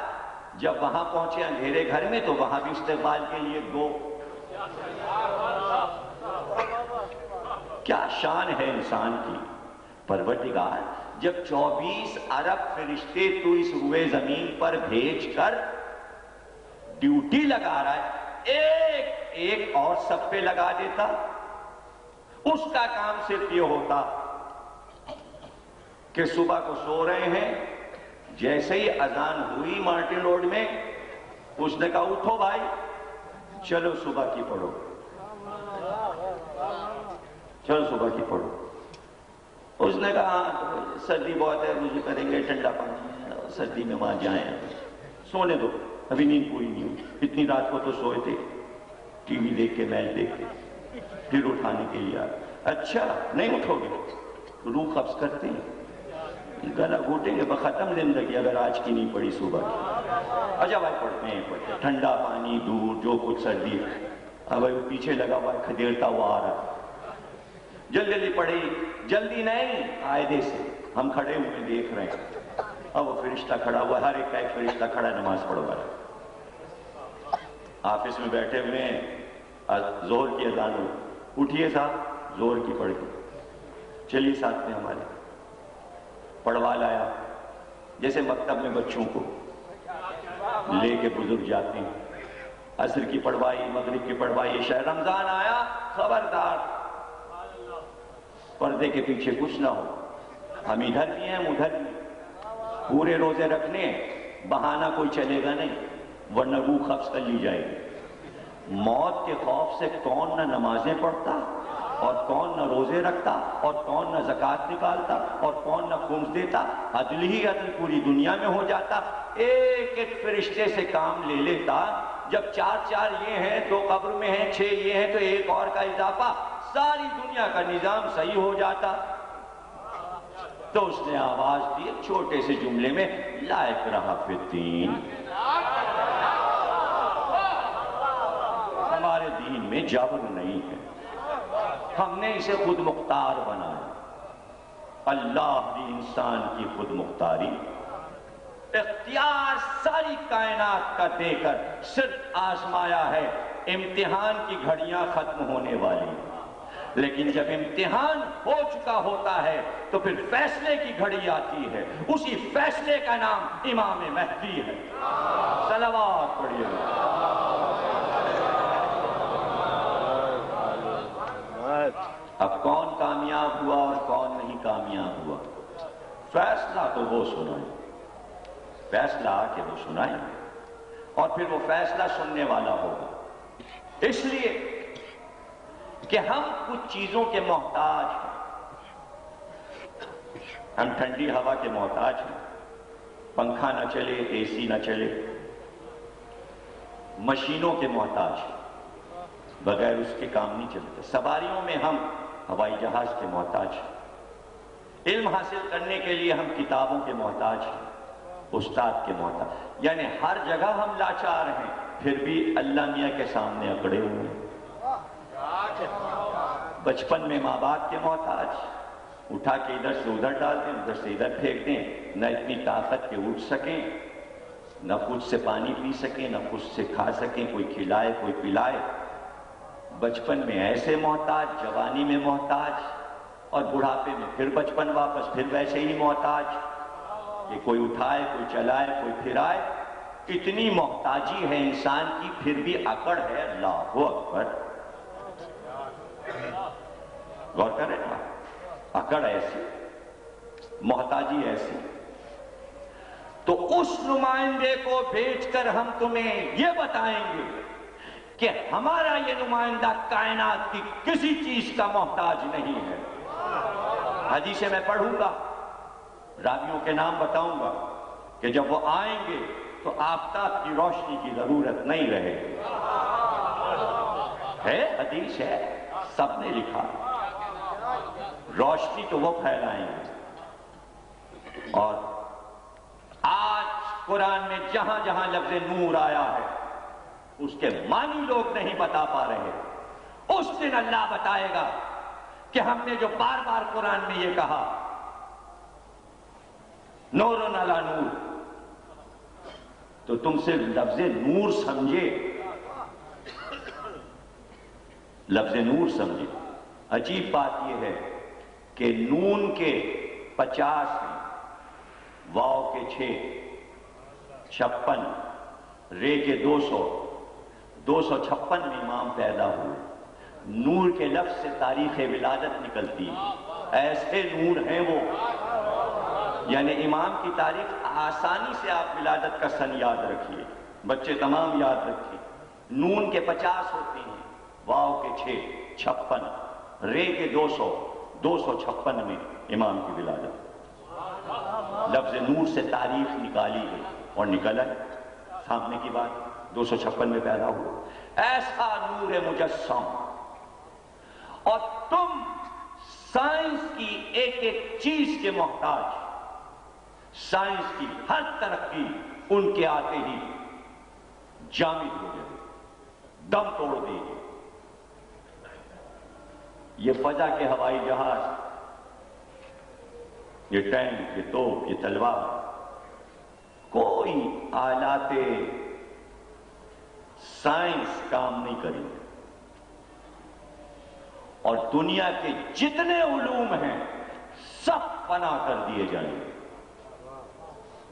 جب وہاں پہنچے اندھیرے گھر میں تو وہاں بھی استقبال کے لیے 2۔ کیا شان ہے انسان کی پروردگار، جب 24 ارب فرشتے تو اس روئے زمین پر بھیج کر ڈیوٹی لگا رہا ہے، ایک اور سب پہ لگا دیتا، اس کا کام صرف یہ ہوتا کہ صبح کو سو رہے ہیں، جیسے ہی اذان ہوئی مارٹن روڈ میں، اس نے کہا اٹھو بھائی چلو صبح کی پڑھو، چلو صبح کی پڑھو۔ اس نے کہا سردی بہت ہے، مجھے کریں گے ٹھنڈا پانی، سردی میں وہاں جائیں، سونے دو، ابھی نیند پوری نہیں ہوئی، اتنی رات کو تو سوئے تھے ٹی وی دیکھ کے، میچ دیکھ کے، پھر اٹھانے کے لیے آئے۔ اچھا نہیں اٹھو گے؟ روح قبض کرتے ہیں، گلا گھوٹیں گے، ختم زندگی اگر آج کی نہیں پڑی صبح کی۔ اچھا بھائی پڑھتے ہیں، ٹھنڈا پانی، دودھ، جو کچھ سردی، اب وہ پیچھے لگا ہوا کھدیرتا ہوا آ رہا، جلدی جلدی پڑھی، جلدی نہیں قاعدے سے، ہم کھڑے ہوئے دیکھ رہے ہیں، اب وہ فرشتہ کھڑا ہوا، ہر ایک کا ایک فرشتہ کھڑا نماز پڑھوا رہا ہے۔ آفس میں بیٹھے ہوئے ہیں، ظہر کی اذان ہوئی، اٹھیے صاحب ظہر کی پڑھ کے، چلیے ساتھ میں ہمارے، پڑھوا لایا، جیسے مکتب میں بچوں کو لے کے بزرگ جاتے ہیں، عصر کی پڑھوائی، مغرب کی پڑھوائی، عشاء، رمضان آیا خبردار پردے کے پیچھے کچھ نہ ہو، ہم ادھر بھی ہیں ہم ادھر بھی، پورے روزے رکھنے، بہانہ کوئی چلے گا نہیں، ورنہ روح قبض کر لی جائے گی۔ موت کے خوف سے کون نہ نمازیں پڑھتا، اور کون نہ روزے رکھتا، اور کون نہ زکوٰۃ نکالتا، اور کون نہ خمس دیتا، عدل ہی عدل پوری دنیا میں ہو جاتا، ایک ایک فرشتے سے کام لے لیتا، جب 4 یہ ہیں، 2 قبر میں ہیں، 6 یہ ہیں تو ایک اور کا اضافہ، ساری دنیا کا نظام صحیح ہو جاتا۔ تو اس نے آواز دی ایک چھوٹے سے جملے میں، لا اکراہ فی الدین، ہمارے دین میں جبر نہیں ہے، ہم نے اسے خود مختار بنایا۔ اللہ نے انسان کی خود مختاری، اختیار ساری کائنات کا دے کر صرف آزمایا ہے، امتحان کی گھڑیاں ختم ہونے والی، لیکن جب امتحان ہو چکا ہوتا ہے تو پھر فیصلے کی گھڑی آتی ہے، اسی فیصلے کا نام امام مہدی ہے۔ صلوات پڑھیے۔ اب کون کامیاب ہوا اور کون نہیں کامیاب ہوا، فیصلہ تو وہ سنائے، فیصلہ آ کے وہ سنائیں، اور پھر وہ فیصلہ سننے والا ہوگا۔ اس لیے کہ ہم کچھ چیزوں کے محتاج ہیں، ہم ٹھنڈی ہوا کے محتاج ہیں، پنکھا نہ چلے، اے سی نہ چلے، مشینوں کے محتاج ہیں، بغیر اس کے کام نہیں چلتے، سواریوں میں ہم ہوائی جہاز کے محتاج ہیں، علم حاصل کرنے کے لیے ہم کتابوں کے محتاج ہیں، استاد کے محتاج، یعنی ہر جگہ ہم لاچار ہیں، پھر بھی اللہ میاں کے سامنے اکڑے ہوئے ہیں۔ بچپن میں ماں باپ کے محتاج، اٹھا کے ادھر سے ادھر ڈال دیں، ادھر سے ادھر پھینک دیں، نہ اتنی طاقت کے اٹھ سکیں، نہ خود سے پانی پی سکیں، نہ خود سے کھا سکیں، کوئی کھلائے کوئی پلائے۔ بچپن میں ایسے محتاج، جوانی میں محتاج، اور بڑھاپے میں پھر بچپن واپس، پھر ویسے ہی محتاج کہ کوئی اٹھائے کوئی چلائے کوئی پھرائے۔ اتنی محتاجی ہے انسان کی، پھر بھی اکڑ ہے، اللہ اکبر، غور کریں نا، اکڑ ایسی، محتاجی ایسی۔ تو اس نمائندے کو بھیج کر ہم تمہیں یہ بتائیں گے کہ ہمارا یہ نمائندہ کائنات کی کسی چیز کا محتاج نہیں ہے۔ حدیثیں میں پڑھوں گا، راویوں کے نام بتاؤں گا کہ جب وہ آئیں گے تو آفتاب کی روشنی کی ضرورت نہیں رہے گی۔ ہے حدیث ہے، سب نے لکھا، روشنی تو وہ پھیلائیں گے۔ اور آج قرآن میں جہاں جہاں لفظ نور آیا ہے اس کے معنی لوگ نہیں بتا پا رہے، اس دن اللہ بتائے گا کہ ہم نے جو بار بار قرآن میں یہ کہا نور علی نور، تو تم صرف لفظ نور سمجھے، لفظ نور سمجھے۔ عجیب بات یہ ہے کہ نون کے 50 ہیں، واو کے 6، 56، رے کے 200، 256 میں امام پیدا ہوئے۔ نور کے لفظ سے تاریخ ولادت نکلتی ہے، ایسے نور ہیں وہ، یعنی امام کی تاریخ آسانی سے آپ ولادت کا سن یاد رکھیے، بچے تمام یاد رکھیے۔ نون کے 50 ہوتے ہیں، واو کے 6، 56، رے کے 200، 256 میں امام کی ولادت۔ لفظ نور سے تاریخ نکالی گئی اور نکلا ہے، سامنے کی بات 256 میں پیدا ہوا۔ ایسا نور مجسم، اور تم سائنس کی ایک ایک چیز کے محتاج، سائنس کی ہر ترقی ان کے آتے ہی جامد ہو گئے، دم توڑ دی۔ یہ فضا کے ہوائی جہاز، یہ ٹینک، یہ توپ، یہ تلوار، کوئی آلات سائنس کام نہیں کریں گے، اور دنیا کے جتنے علوم ہیں سب فنا کر دیے جائیں گے۔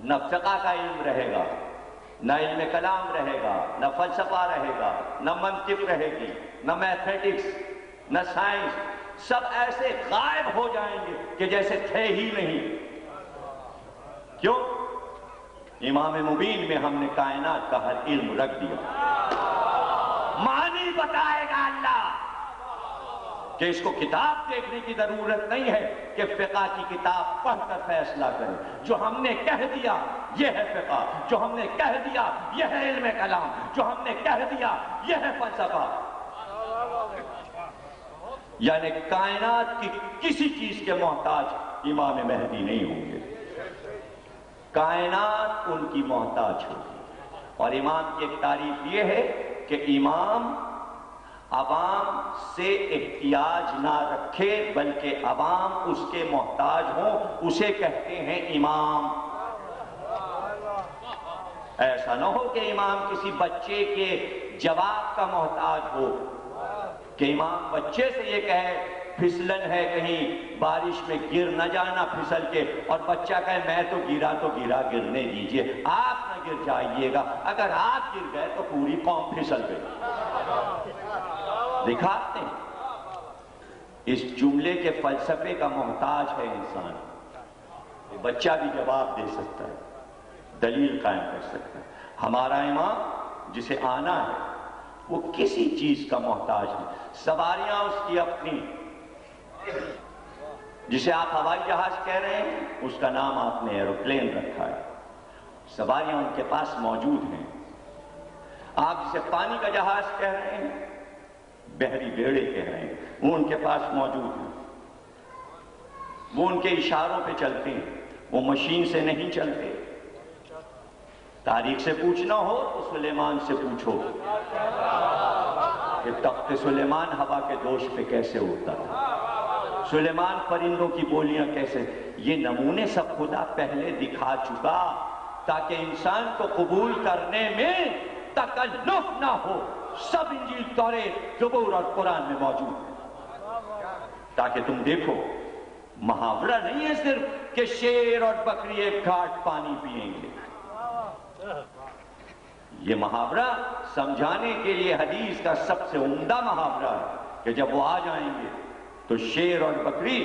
نہ فقہ کا علم رہے گا، نہ علم کلام رہے گا، نہ فلسفہ رہے گا، نہ منطق رہے گی، نہ میتھمیٹکس، نہ سائنس، سب ایسے غائب ہو جائیں گے کہ جیسے تھے ہی نہیں۔ کیوں؟ امام مبین میں ہم نے کائنات کا ہر علم رکھ دیا۔ معنی بتائے گا اللہ کہ اس کو کتاب دیکھنے کی ضرورت نہیں ہے کہ فقہ کی کتاب پڑھ کر فیصلہ کرے۔ جو ہم نے کہہ دیا یہ ہے فقہ، جو ہم نے کہہ دیا یہ ہے علم کلام، جو ہم نے کہہ دیا یہ ہے فلسفہ۔ یعنی کائنات کی کسی چیز کے محتاج امام مہدی نہیں ہوں گے، کائنات ان کی محتاج ہوگی۔ اور امام کی ایک تعریف یہ ہے کہ امام عوام سے احتیاج نہ رکھے بلکہ عوام اس کے محتاج ہوں، اسے کہتے ہیں امام۔ ایسا نہ ہو کہ امام کسی بچے کے جواب کا محتاج ہو، کہ امام بچے سے یہ کہے پھسلن ہے کہیں بارش میں گر نہ جانا پھسل کے، اور بچہ کہے میں تو گرا گرنے دیجئے، آپ نہ گر جائیے گا، اگر آپ گر گئے تو پوری قوم پھسل گئی۔ دکھاتے ہیں اس جملے کے فلسفے کا محتاج ہے انسان۔ بچہ بھی جواب دے سکتا ہے، دلیل قائم کر سکتا ہے۔ ہمارا امام جسے آنا ہے وہ کسی چیز کا محتاج نہیں۔ سواریاں اس کی اپنی، جسے آپ ہوائی جہاز کہہ رہے ہیں اس کا نام آپ نے ایروپلین رکھا ہے، سواریاں ان کے پاس موجود ہیں۔ آپ جسے پانی کا جہاز کہہ رہے ہیں، بحری بیڑے کہہ رہے ہیں، وہ ان کے پاس موجود ہیں، وہ ان کے اشاروں پہ چلتے ہیں، وہ مشین سے نہیں چلتے۔ تاریخ سے پوچھنا ہو تو سلیمان سے پوچھو کہ تخت سلیمان ہوا کے دوش پہ کیسے اڑتا تھا، سلیمان پرندوں کی بولیاں کیسے۔ یہ نمونے سب خدا پہلے دکھا چکا تاکہ انسان کو قبول کرنے میں تکلف نہ ہو۔ سب انجیل، تورات، زبور اور قرآن میں موجود ہے، تاکہ تم دیکھو محاورہ نہیں ہے صرف کہ شیر اور بکری ایک گھاٹ پانی پئیں گے۔ یہ محاورہ سمجھانے کے لیے حدیث کا سب سے عمدہ محاورہ ہے کہ جب وہ آ جائیں گے تو شیر اور بکری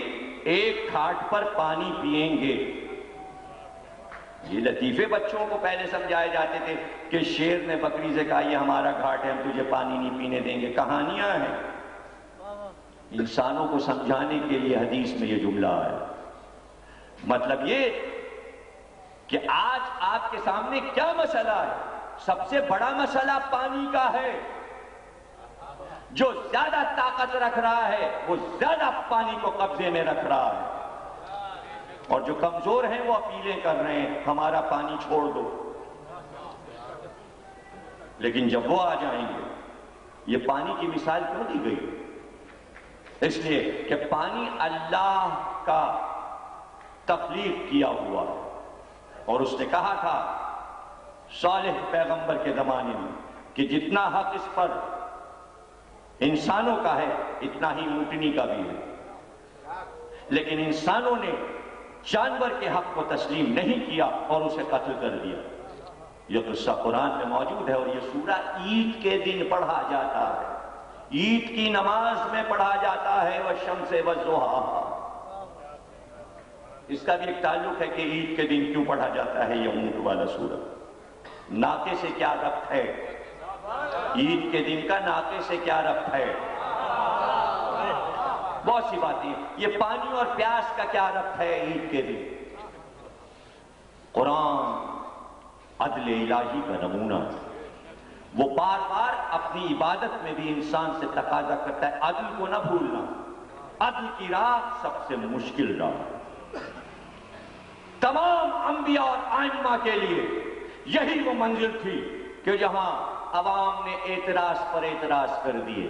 ایک گھاٹ پر پانی پئیں گے۔ یہ لطیفے بچوں کو پہلے سمجھائے جاتے تھے کہ شیر نے بکری سے کہا یہ ہمارا گھاٹ ہے، ہم تجھے پانی نہیں پینے دیں گے، کہانیاں ہیں۔ انسانوں کو سمجھانے کے لیے حدیث میں یہ جملہ ہے۔ مطلب یہ کہ آج آپ کے سامنے کیا مسئلہ ہے؟ سب سے بڑا مسئلہ پانی کا ہے۔ جو زیادہ طاقت رکھ رہا ہے وہ زیادہ پانی کو قبضے میں رکھ رہا ہے، اور جو کمزور ہیں وہ اپیلیں کر رہے ہیں ہمارا پانی چھوڑ دو۔ لیکن جب وہ آ جائیں گے، یہ پانی کی مثال کیوں دی گئی؟ اس لیے کہ پانی اللہ کا تخلیق کیا ہوا ہے، اور اس نے کہا تھا صالح پیغمبر کے زمانے میں کہ جتنا حق اس پر انسانوں کا ہے اتنا ہی اونٹنی کا بھی ہے، لیکن انسانوں نے جانور کے حق کو تسلیم نہیں کیا اور اسے قتل کر دیا۔ یہ قصہ قرآن میں موجود ہے، اور یہ سورہ عید کے دن پڑھا جاتا ہے، عید کی نماز میں پڑھا جاتا ہے، والشمس والضحیٰ۔ اس کا بھی ایک تعلق ہے کہ عید کے دن کیوں پڑھا جاتا ہے یہ اونٹ والا سورہ. ناقے سے کیا ربط ہے؟ عید کے دن کا ناقے سے کیا ربط ہے؟ بہت سی باتیں. یہ پانی اور پیاس کا کیا ربط ہے عید کے دن؟ قرآن عدل الہی کا نمونہ ہے. وہ بار بار اپنی عبادت میں بھی انسان سے تقاضا کرتا ہے عدل کو نہ بھولنا. عدل کی راہ سب سے مشکل راہ. تمام انبیاء اور ائمہ کے لیے یہی وہ منزل تھی کہ جہاں عوام نے اعتراض پر اعتراض کر دیے،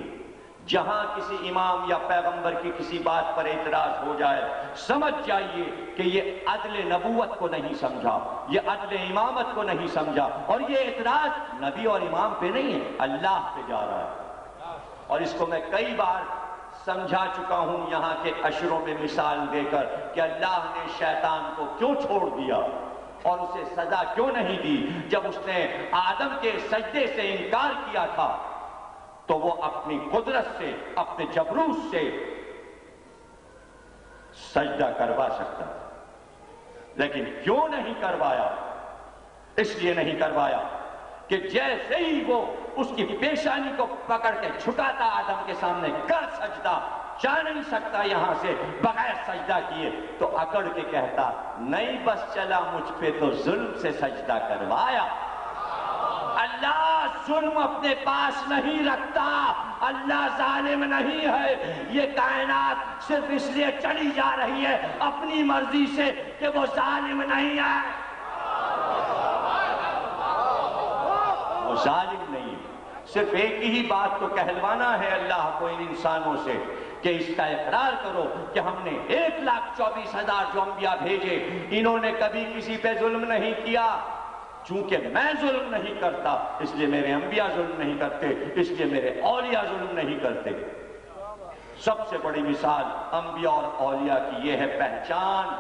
جہاں کسی امام یا پیغمبر کی کسی بات پر اعتراض ہو جائے، سمجھ جائیے کہ یہ عدل نبوت کو نہیں سمجھا، یہ عدل امامت کو نہیں سمجھا، اور یہ اعتراض نبی اور امام پہ نہیں ہے، اللہ پہ جا رہا ہے. اور اس کو میں کئی بار سمجھا چکا ہوں یہاں کے عشروں میں مثال دے کر کہ اللہ نے شیطان کو کیوں چھوڑ دیا اور اسے سزا کیوں نہیں دی. جب اس نے آدم کے سجدے سے انکار کیا تھا تو وہ اپنی قدرت سے، اپنے جبروت سے سجدہ کروا سکتا تھا، لیکن کیوں نہیں کروایا؟ اس لیے نہیں کروایا کہ جیسے ہی وہ اس کی پیشانی کو پکڑ کے چھٹاتا آدم کے سامنے، کر سجدہ، جا نہیں سکتا یہاں سے بغیر سجدہ کیے، تو اکڑ کے کہتا نہیں بس چلا مجھ پہ تو ظلم سے سجدہ کروایا. اللہ ظلم اپنے پاس نہیں رکھتا، اللہ ظالم نہیں ہے. یہ کائنات صرف اس لیے چلی جا رہی ہے اپنی مرضی سے کہ وہ ظالم نہیں ہے. وہ ظالم نہیں، صرف ایک ہی بات کو کہلوانا ہے اللہ کو ان انسانوں سے کہ اس کا اقرار کرو کہ ہم نے 1,24,000 جو انبیاء بھیجے انہوں نے کبھی کسی پہ ظلم نہیں کیا. چونکہ میں ظلم نہیں کرتا اس لیے میرے انبیاء ظلم نہیں کرتے، اس لیے میرے اولیاء ظلم نہیں کرتے. سب سے بڑی مثال انبیاء اور اولیاء کی یہ ہے پہچان.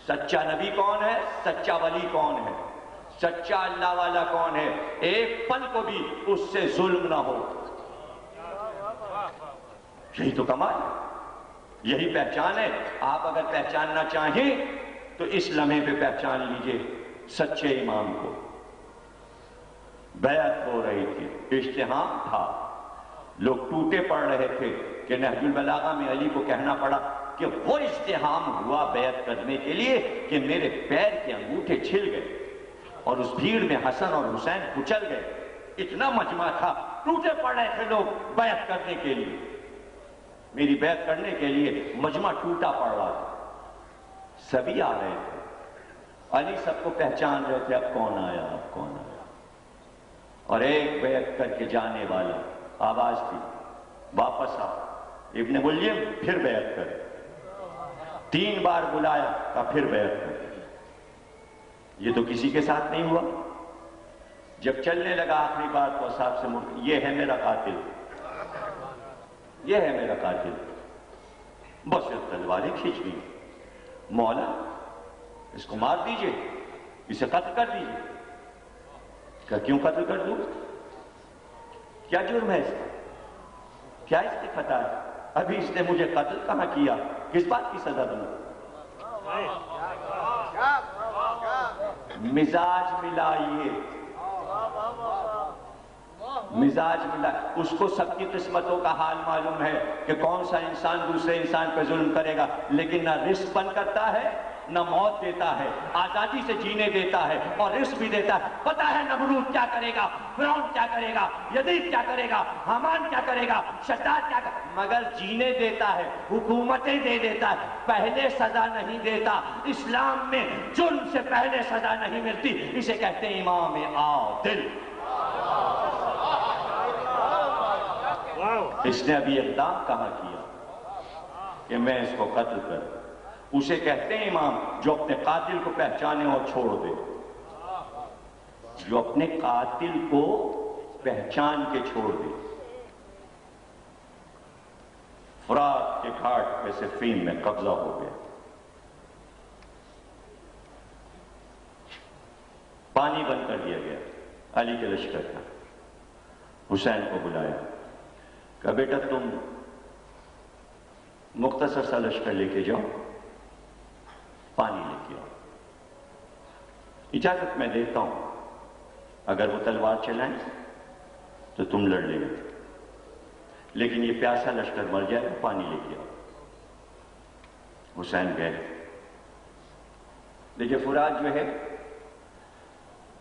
سچا نبی کون ہے؟ سچا ولی کون ہے؟ سچا اللہ والا کون ہے؟ ایک پل کو بھی اس سے ظلم نہ ہو. یہی تو کمال ہے، یہی پہچان ہے. آپ اگر پہچاننا چاہیں تو اس لمحے پہ پہچان لیجئے سچے امام کو. بیعت ہو رہی تھی، اجتہام تھا، لوگ ٹوٹے پڑ رہے تھے کہ نہج البلاغہ میں علی کو کہنا پڑا کہ وہ اجتہام ہوا بیعت کرنے کے لیے کہ میرے پیر کے انگوٹھے چھل گئے اور اس بھیڑ میں حسن اور حسین کچل گئے. اتنا مجمع تھا، ٹوٹے پڑ رہے تھے لوگ بیعت کرنے کے لیے، میری بیعت کرنے کے لیے مجمع ٹوٹا پڑ رہا تھا. سبھی آ رہے تھے، علی سب کو پہچان رہے تھے، اب کون آیا، اب کون آیا. اور ایک بیعت کر کے جانے والا آواز تھی واپس آ. ابن ملجم پھر بیعت کر، 3 بار بلایا کہ پھر بیعت کر. یہ تو کسی کے ساتھ نہیں ہوا. جب چلنے لگا آخری بار تو صاحب سے مڑ، یہ ہے میرا قاتل، یہ ہے میرا قاتل. بس تلواریں کھینچ گئی. مولا اس کو مار دیجئے، اسے قتل کر دیجئے. کہ کیوں قتل کر دوں؟ کیا جرم ہے اس کا؟ کیا اس کی خطا ہے؟ ابھی اس نے مجھے قتل کہاں کیا، کس بات کی سزا دوں؟ مزاج ملائیے، مزاج ملا. اس کو سب کی قسمتوں کا حال معلوم ہے کہ کون سا انسان دوسرے انسان پہ ظلم کرے گا، لیکن نہ رزق بند کرتا ہے نہ موت دیتا ہے، آزادی سے جینے دیتا ہے اور رزق بھی دیتا ہے. پتا ہے نمرود کیا کرے گا، فرعون کیا کرے گا، یزید کیا کرے گا، حامان کیا کرے گا، شداد کیا کرے گا، مگر جینے دیتا ہے، حکومتیں دے دیتا ہے، پہلے سزا نہیں دیتا. اسلام میں جرم سے پہلے سزا نہیں ملتی، اسے کہتے ہیں امام عادل. اس نے ابھی اقدام کہاں کیا کہ میں اس کو قتل کروں؟ اسے کہتے ہیں امام جو اپنے قاتل کو پہچانے اور چھوڑ دے، جو اپنے قاتل کو پہچان کے چھوڑ دے. فرات کے گھاٹ پہ صفین میں قبضہ ہو گیا، پانی بند کر دیا گیا. علی کے لشکر کا حسین کو بلایا کہ بیٹا تم مختصر سا لشکر لے کے جاؤ، پانی لے کے آؤ۔ اجازت میں دیتا ہوں، اگر وہ تلوار چلائیں تو تم لڑ لینا، لیکن یہ پیاسا لشکر مر جائے گا، پانی لے کے آؤ۔ حسین گئے۔ دیکھیے فرات جو ہے،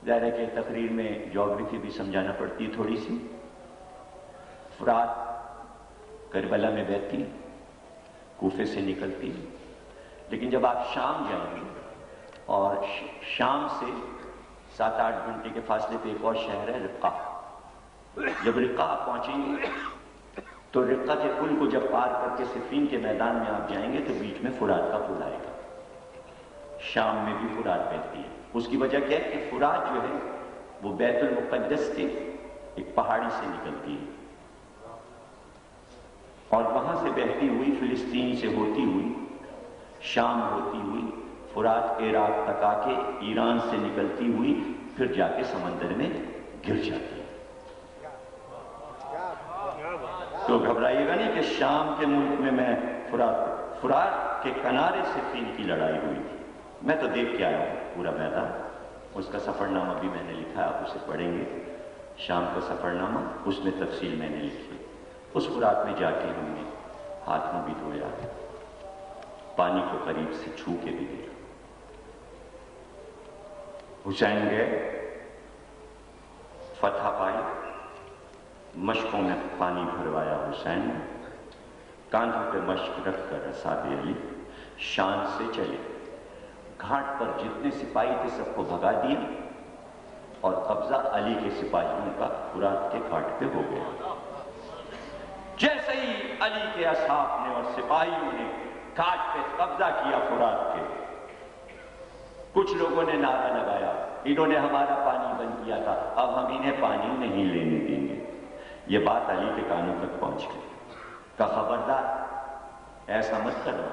ظاہر ہے کہ تقریر میں جغرافی بھی سمجھانا پڑتی ہے تھوڑی سی۔ فرات کربلا میں بہتی، کوفے سے نکلتی، لیکن جب آپ شام جائیں گے اور شام سے 7-8 گھنٹے کے فاصلے پہ ایک اور شہر ہے رقہ، جب رقہ پہنچیں گے تو رقہ کے پل کو جب پار کر کے صفین کے میدان میں آپ جائیں گے تو بیچ میں فرات کا پل آئے گا۔ شام میں بھی فرات بہتی ہے۔ اس کی وجہ کیا ہے کہ فرات جو ہے وہ بیت المقدس کے ایک پہاڑی سے نکلتی ہے اور وہاں سے بہتی ہوئی فلسطین سے ہوتی ہوئی شام ہوتی ہوئی فرات عراق تک آ کے ایران سے نکلتی ہوئی پھر جا کے سمندر میں گر جاتی ہے۔ تو گھبرائیے گا نہیں کہ شام کے ملک میں فرات کے کنارے صفین کی لڑائی ہوئی تھی۔ میں تو دیکھ کے آیا ہوں پورا میدان، اس کا سفر نامہ بھی میں نے لکھا ہے، آپ اسے پڑھیں گے، شام کا سفر نامہ، اس میں تفصیل میں نے لکھی ہے۔ اس فرات میں جا کے ہم نے ہاتھ منہ بھی دھویا، پانی کو قریب سے چھو کے بھی دیکھا۔ حسین گئے، فتح پائی، مشقوں میں پانی بھروایا حسین نے، کاندھوں پہ مشق رکھ کر اصحاب علی شان سے چلے، گھاٹ پر جتنے سپاہی تھے سب کو بھگا دیا اور قبضہ علی کے سپاہیوں کا فرات کے گھاٹ پہ ہو گیا۔ جیسے ہی علی کے اصحاب نے اور سپاہیوں نے گھاٹ پہ قبضہ کیا فرات کے، کچھ لوگوں نے نعرہ لگایا، انہوں نے ہمارا پانی بند کیا تھا، اب ہم انہیں پانی نہیں لینے دیں گے۔ یہ بات علی کے کانوں تک پہنچ گئی، کہا خبردار ایسا مت کرنا،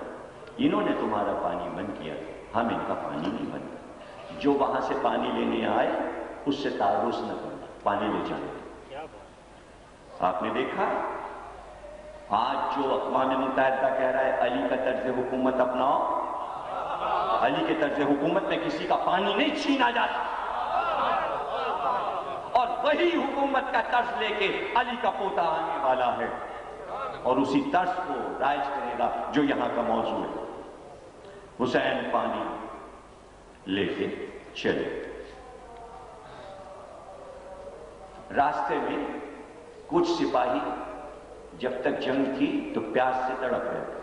انہوں نے تمہارا پانی بند کیا، ہم ان کا پانی نہیں بند کرنا، جو وہاں سے پانی لینے آئے اس سے تعارض نہ کرنا، پانی لے جانا۔ آپ نے دیکھا آج جو اقوام متحدہ کہہ رہا ہے علی کا طرز حکومت اپناؤ، علی کے طرز حکومت میں کسی کا پانی نہیں چھینا جاتا، اور وہی حکومت کا طرز لے کے علی کا پوتا آنے والا ہے اور اسی طرز کو رائج کرے گا جو یہاں کا موضوع ہے۔ حسین پانی لے کے چلے، راستے میں کچھ سپاہی جب تک جنگ تھی تو پیاس سے تڑپ رہے تھے،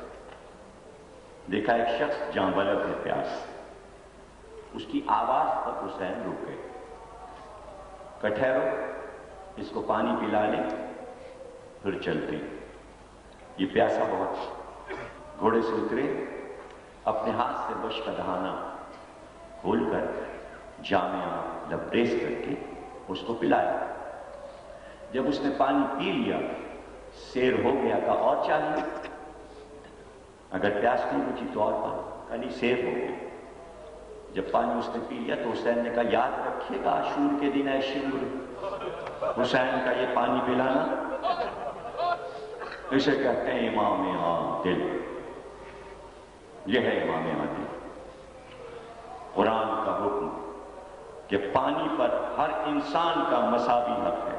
دیکھا ایک شخص جہاں بلب ہے پیاس، اس کی آواز پر حسین رک گئے، کہ ٹھہرو اس کو پانی پلا لیں پھر چلتے، یہ پیاسا بہت۔ گھوڑے سے اترے، اپنے ہاتھ سے بش کا دہانہ کھول کر جامعہ لبریز کر کے اس کو پلایا۔ جب اس نے پانی پی لیا سیر ہو گیا، کا اور چاہیے، اگر پیاس نہیں بچی تو اور پانی، کہیں سیر ہو گیا۔ جب پانی اس نے پی لیا تو حسین نے کہا یاد رکھیے گا عاشور کے دن اے شمر، حسین کا یہ پانی پلانا، اسے کہتے ہیں امام عادل، یہ ہے امام عادل۔ قرآن کا حکم کہ پانی پر ہر انسان کا مساوی حق ہے،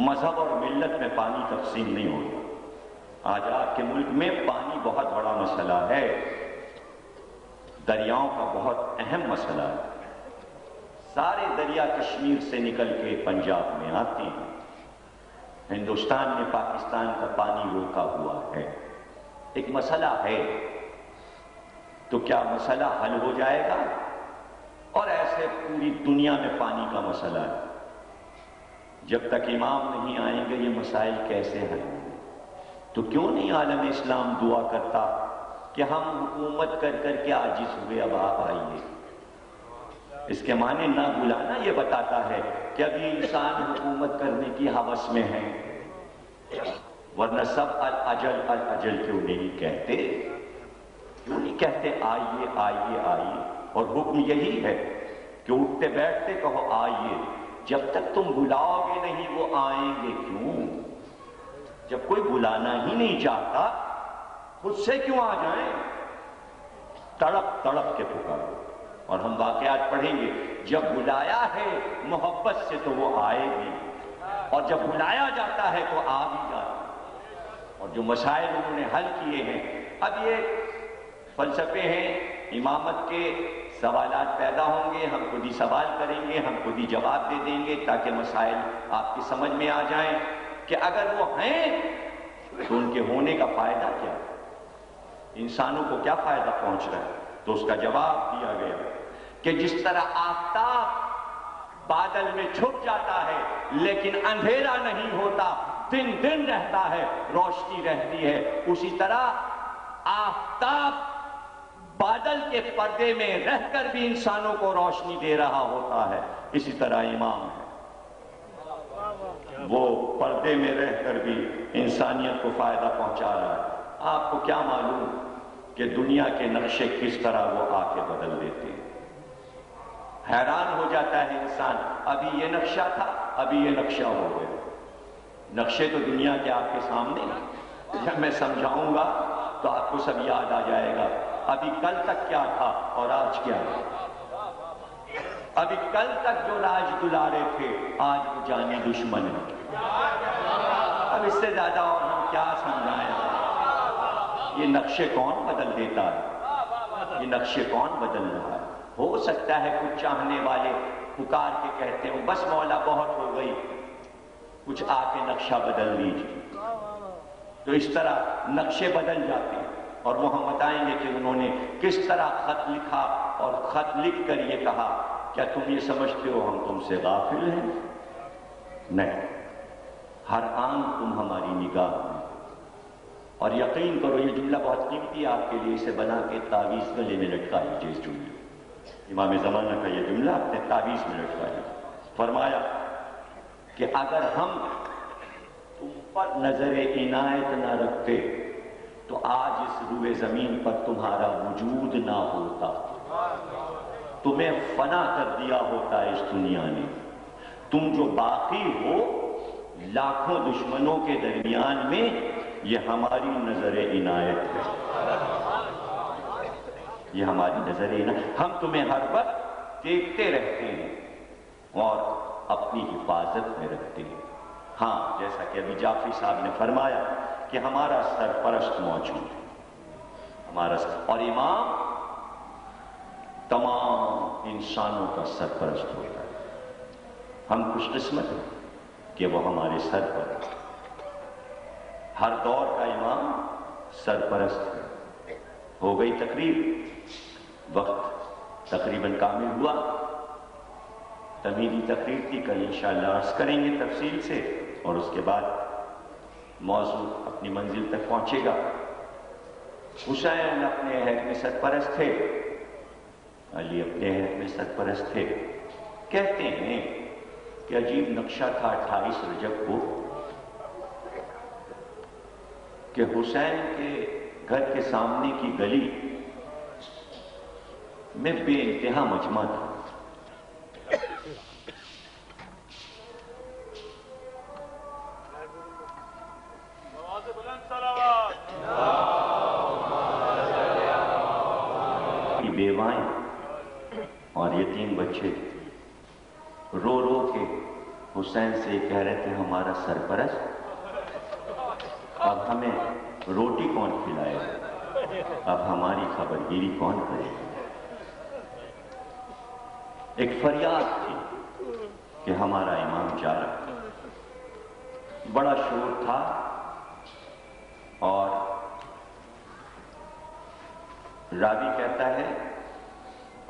مذہب اور ملت میں پانی تقسیم نہیں ہوتا۔ آج آپ کے ملک میں پانی بہت بڑا مسئلہ ہے، دریاؤں کا بہت اہم مسئلہ ہے، سارے دریا کشمیر سے نکل کے پنجاب میں آتے ہیں، ہندوستان میں پاکستان کا پانی روکا ہوا ہے، ایک مسئلہ ہے، تو کیا مسئلہ حل ہو جائے گا؟ اور ایسے پوری دنیا میں پانی کا مسئلہ ہے، جب تک امام نہیں آئیں گے یہ مسائل کیسے حل ہوں گے؟ تو کیوں نہیں عالم اسلام دعا کرتا کہ ہم حکومت کر کر کے عاجز ہوئے، اب آپ آئیے؟ اس کے معنی نہ بلانا یہ بتاتا ہے کہ ابھی انسان حکومت کرنے کی ہوس میں ہے، ورنہ سب الاجل الاجل کیوں نہیں کہتے؟ کیوں نہیں کہتے آئیے آئیے آئیے؟ اور حکم یہی ہے کہ اٹھتے بیٹھتے کہو آئیے، جب تک تم بلاؤ گے نہیں وہ آئیں گے کیوں؟ جب کوئی بلانا ہی نہیں چاہتا خود سے کیوں آ جائیں؟ تڑپ تڑپ کے پکارو. اور ہم واقعات پڑھیں گے. جب بلایا ہے محبت سے تو وہ آئے گی، اور جب بلایا جاتا ہے تو آ بھی جاتا ہے. اور جو مسائل انہوں نے حل کیے ہیں، اب یہ فلسفے ہیں امامت کے، سوالات پیدا ہوں گے، ہم خود ہی سوال کریں گے، ہم خود ہی جواب دے دیں گے تاکہ مسائل آپ کی سمجھ میں آ جائیں کہ اگر وہ ہیں تو ان کے ہونے کا فائدہ کیا ہے، انسانوں کو کیا فائدہ پہنچ رہا ہے. تو اس کا جواب دیا گیا کہ جس طرح آفتاب بادل میں چھپ جاتا ہے لیکن اندھیرا نہیں ہوتا، دن دن رہتا ہے، روشنی رہتی ہے، اسی طرح آفتاب بادل کے پردے میں رہ کر بھی انسانوں کو روشنی دے رہا ہوتا ہے. اسی طرح امام ہے، وہ پردے میں رہ کر بھی انسانیت کو فائدہ پہنچا رہا ہے. آپ کو کیا معلوم کہ دنیا کے نقشے کس طرح وہ آ کے بدل دیتے ہیں. حیران ہو جاتا ہے انسان، ابھی یہ نقشہ تھا، ابھی یہ نقشہ ہو گیا. نقشے تو دنیا کے آپ کے سامنے ہیں، جب میں سمجھاؤں گا تو آپ کو سب یاد آ جائے گا. ابھی کل تک کیا تھا اور آج کیا ہے. ابھی کل تک جو راج دلارے تھے آج وہ جانی دشمن ہیں. اب اس سے زیادہ اور ہم کیا سمجھائیں. یہ نقشے کون بدل دیتا ہے، یہ نقشے کون بدل رہا ہے. ہو سکتا ہے کچھ چاہنے والے پکار کے کہتے ہیں بس مولا بہت ہو گئی، کچھ آ کے نقشہ بدل دیجیے. تو اس طرح نقشے بدل جاتے ہیں. اور وہ ہم بتائیں گے کہ انہوں نے کس طرح خط لکھا اور خط لکھ کر یہ کہا. کیا تم یہ سمجھتے ہو ہم تم سے غافل ہیں؟ نہیں، ہر آن تم ہماری نگاہ میں. اور یقین کرو یہ جملہ بہت قیمتی ہے آپ کے لیے، اسے بنا کے تعویذ گلے میں لٹکا لیجیے. اس جملے امام زمانہ کا یہ جملہ اپنے تعویذ میں لٹکا لیجیے. فرمایا کہ اگر ہم تم پر نظر عنایت نہ رکھتے تو آج اس روئے زمین پر تمہارا وجود نہ ہوتا، تمہیں فنا کر دیا ہوتا اس دنیا نے. تم جو باقی ہو لاکھوں دشمنوں کے درمیان میں، یہ ہماری نظر عنایت ہے، یہ ہماری نظر عنایت. ہم تمہیں ہر وقت دیکھتے رہتے ہیں اور اپنی حفاظت میں رکھتے ہیں. ہاں، جیسا کہ ابھی جعفری صاحب نے فرمایا کہ ہمارا سرپرست موجود ہے، ہمارا اور امام تمام انسانوں کا سرپرست ہوتا ہے. ہم خوش قسمت ہیں کہ وہ ہمارے سر پر ہے. ہر دور کا امام سرپرست ہے. ہو گئی تقریر، وقت تقریباً کامل ہوا. تمہیدی تقریر تھی، کل انشاءاللہ عرض کریں گے تفصیل سے، اور اس کے بعد موضوع اپنی منزل تک پہنچے گا. حسین اپنے عہد میں سرپرست تھے، علی اپنے عہد میں سرپرست تھے. کہتے ہیں کہ عجیب نقشہ تھا 28 رجب کو کہ حسین کے گھر کے سامنے کی گلی میں بے انتہا مجمع تھا. بیوائیں اور یتیم بچے رو رو کے حسین سے کہہ رہے تھے ہمارا سرپرست اب ہمیں روٹی کون کھلائے، اب ہماری خبرگیری کون کرے. ایک فریاد تھی کہ ہمارا امام جا رہا. بڑا شور تھا اور راوی کہتا ہے،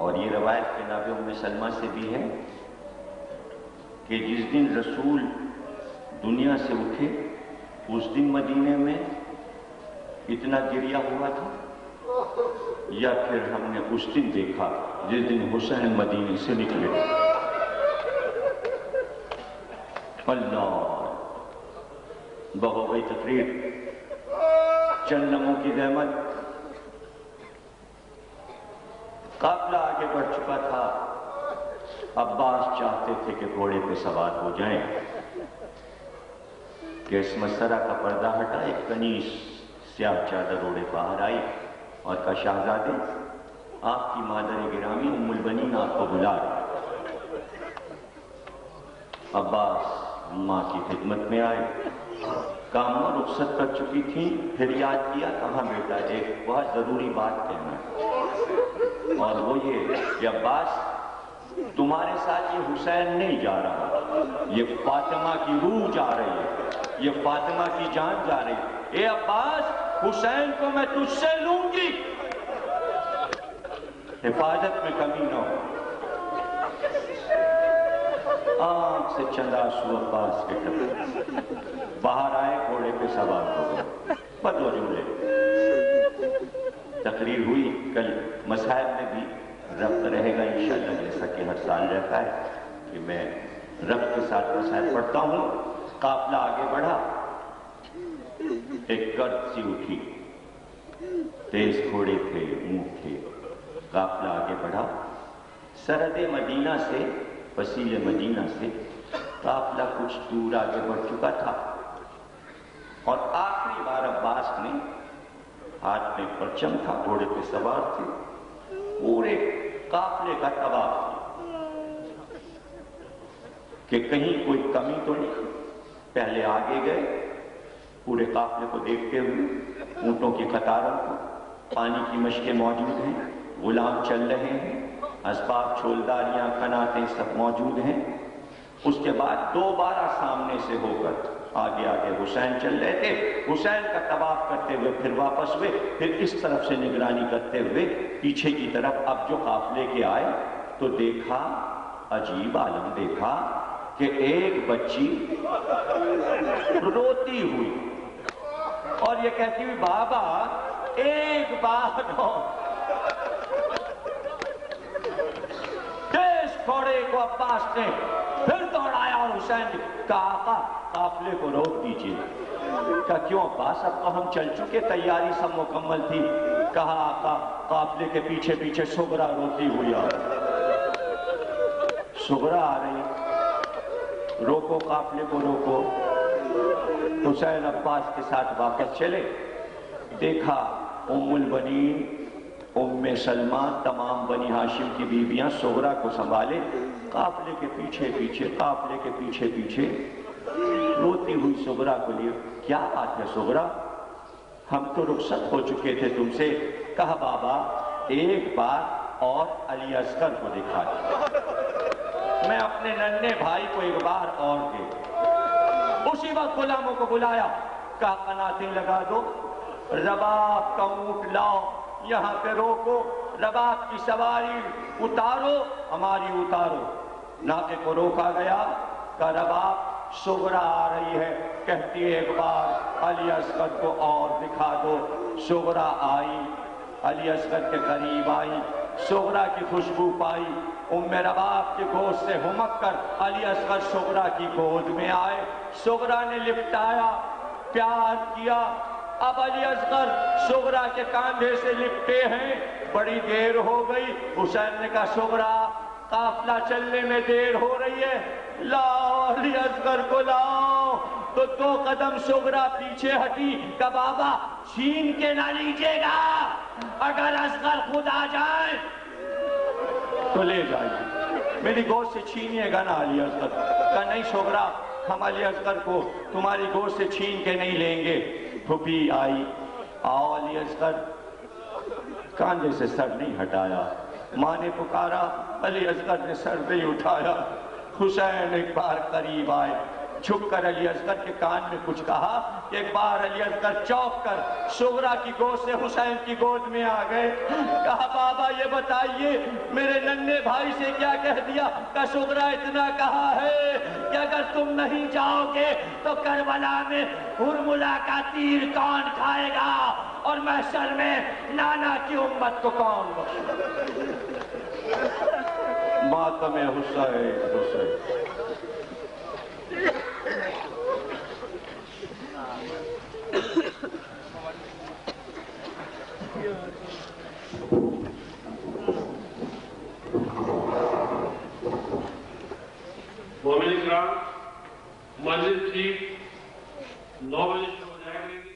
اور یہ روایت جناب ام سلمہ سے بھی ہے، کہ جس دن رسول دنیا سے اٹھے اس دن مدینے میں اتنا گریہ ہوا تھا، یا پھر ہم نے اس دن دیکھا جس دن حسین مدینے سے نکلے. اللہ بہو گئی تقریر. چند لمحوں کی زحمت، قافلہ آگے بڑھ چکا تھا. عباس چاہتے تھے کہ گھوڑے پہ سوار ہو جائیں کہ اس مسرہ کا پردہ ہٹا. ایک کنیز سیاہ چادر اوڑھے باہر آئی اور کہا شہزادے آپ کی مادر گرامی ام البنین آپ کو بلا رہی۔ عباس ماں کی خدمت میں آئے، کاماں رخصت کر چکی تھیں، پھر یاد کیا کہاں بیٹا ایک بہت ضروری بات کہنا ہے، اور وہ یہ کہ عباس تمہارے ساتھ یہ حسین نہیں جا رہا، یہ فاطمہ کی روح جا رہی ہے، یہ فاطمہ کی جان جا رہی ہے۔ اے عباس حسین کو میں تجھ سے لوں گی، حفاظت میں کمی نہ ہو۔ آنکھ سے چند آنسو عباس کے ٹپکے، باہر آئے، گھوڑے پہ سوار ہو گئے، بدو جملے۔ تقریر ہوئی، کل مسائل میں بھی ربط رہے گا انشاءاللہ، جیسا کہ ہر سال رہتا ہے کہ میں ربط کے ساتھ مسائل پڑھتا ہوں۔ قافلہ آگے بڑھا، ایک گرد سی اٹھی، تیز گھوڑے تھے، اونٹ تھے، قافلہ آگے بڑھا، سرحد مدینہ سے، وسیل مدینہ سے قافلہ کچھ دور آگے بڑھ چکا تھا، اور آخری بار عباس نے ہاتھ میں پرچم تھا، گھوڑے پہ سوار تھے، پورے قافلے کا طواف کیا کہ کہیں کوئی کمی تو نہیں۔ پہلے آگے گئے، پورے قافلے کو دیکھتے ہوئے، اونٹوں کی قطاروں کو، پانی کی مشکیں موجود ہیں، غلام چل رہے ہیں، اسباب، چھولداریاں، قناتیں سب موجود ہیں۔ اس کے بعد دوبارہ سامنے سے ہو کر آگے آگے حسین چل رہے تھے، حسین کا طواف کرتے ہوئے پھر واپس ہوئے، پھر اس طرف سے نگرانی کرتے ہوئے پیچھے کی طرف۔ اب جو قافلے کے آئے تو دیکھا، عجیب عالم دیکھا کہ ایک بچی روتی ہوئی اور یہ کہتی ہوئی بابا ایک بار تیز گھوڑے کو عباس نے پھر دوڑایا اور حسین نے کہا آقا قافلے کو روک دیجئے۔ کہا کیوں عباس، اب تو ہم چل چکے، تیاری سب مکمل تھی۔ کہا آقا قافلے کے پیچھے پیچھے سغرا روتی ہوئی آ رہی، سغرا آ رہی، روکو قافلے کو روکو۔ حسین عباس کے ساتھ واپس چلے، دیکھا ام البنین، ام سلمہ، تمام بنی ہاشم کی بیویاں سغرا کو سنبھالے، قافلے کے پیچھے پیچھے، قافلے کے پیچھے پیچھے روتی ہوئی سغرا کو لیے۔ کیا بات ہے سغرا، ہم تو رخصت ہو چکے تھے تم سے۔ کہا بابا ایک بار اور علی اصغر کو دکھا دیا، میں اپنے ننھے بھائی کو ایک بار اور دے۔ اسی وقت غلاموں کو بلایا، کہا قناتیں لگا دو، رباب کا اونٹ لاؤ، یہاں پہ روکو، رباب کی سواری اتارو، ہماری اتارو۔ ناقے کو روکا گیا، کہا رباب سغرا آ رہی ہے، کہتی ہے ایک بار علی اصغر کو اور دکھا دو۔ سغرا آئی، علی اصغر کے قریب آئی، سغرا کی خوشبو پائی، ام رباب کی گود سے ہمک کر علی اصغر سغرا کی گود میں آئے، سغرا نے لپٹایا، پیار کیا۔ اب علی اصغر سغرا کے کاندھے سے لپٹے ہیں، بڑی دیر ہو گئی۔ حسین نے کہا سغرا قافلہ چلنے میں دیر ہو رہی ہے، لاؤ علی اصغر کو لاؤ۔ تو دو قدم سغرا پیچھے ہٹی، کہ بابا چھین کے نہ لیجیے گا، اگر اصغر خود آ جائے تو لے جائیے، میری گود سے چھینیے گا نا علی اصغر۔ کہا نہیں سغرا، ہم علی اصغر کو تمہاری گود سے چھین کے نہیں لیں گے۔ پھوپھی آئی، آؤ علی اصغر، کاندھے سے سر نہیں ہٹایا۔ ماں نے پکارا، علی اصغر نے سر نہیں اٹھایا۔ حسین ایک بار قریب آئے، جھک کر علی اصغر کے کان میں کچھ کہا، ایک بار علی اصغر چوک کر سغرا کی گود سے حسین کی گود میں آ گئے۔ کہا بابا یہ بتائیے میرے ننھے بھائی سے کیا کہہ دیا؟ کہ سغرا اتنا کہا ہے کہ اگر تم نہیں جاؤ گے تو کربلا میں ہرملا کا تیر کون کھائے گا، اور محشر میں نانا کی امت کو کون بخشے؟ ماتم حسین حسین۔ مومن اکرام، مسجد ٹھیک 9 بجے شروع ہو جائے گی۔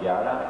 11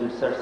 63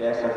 65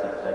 70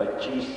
25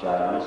40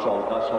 1400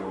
2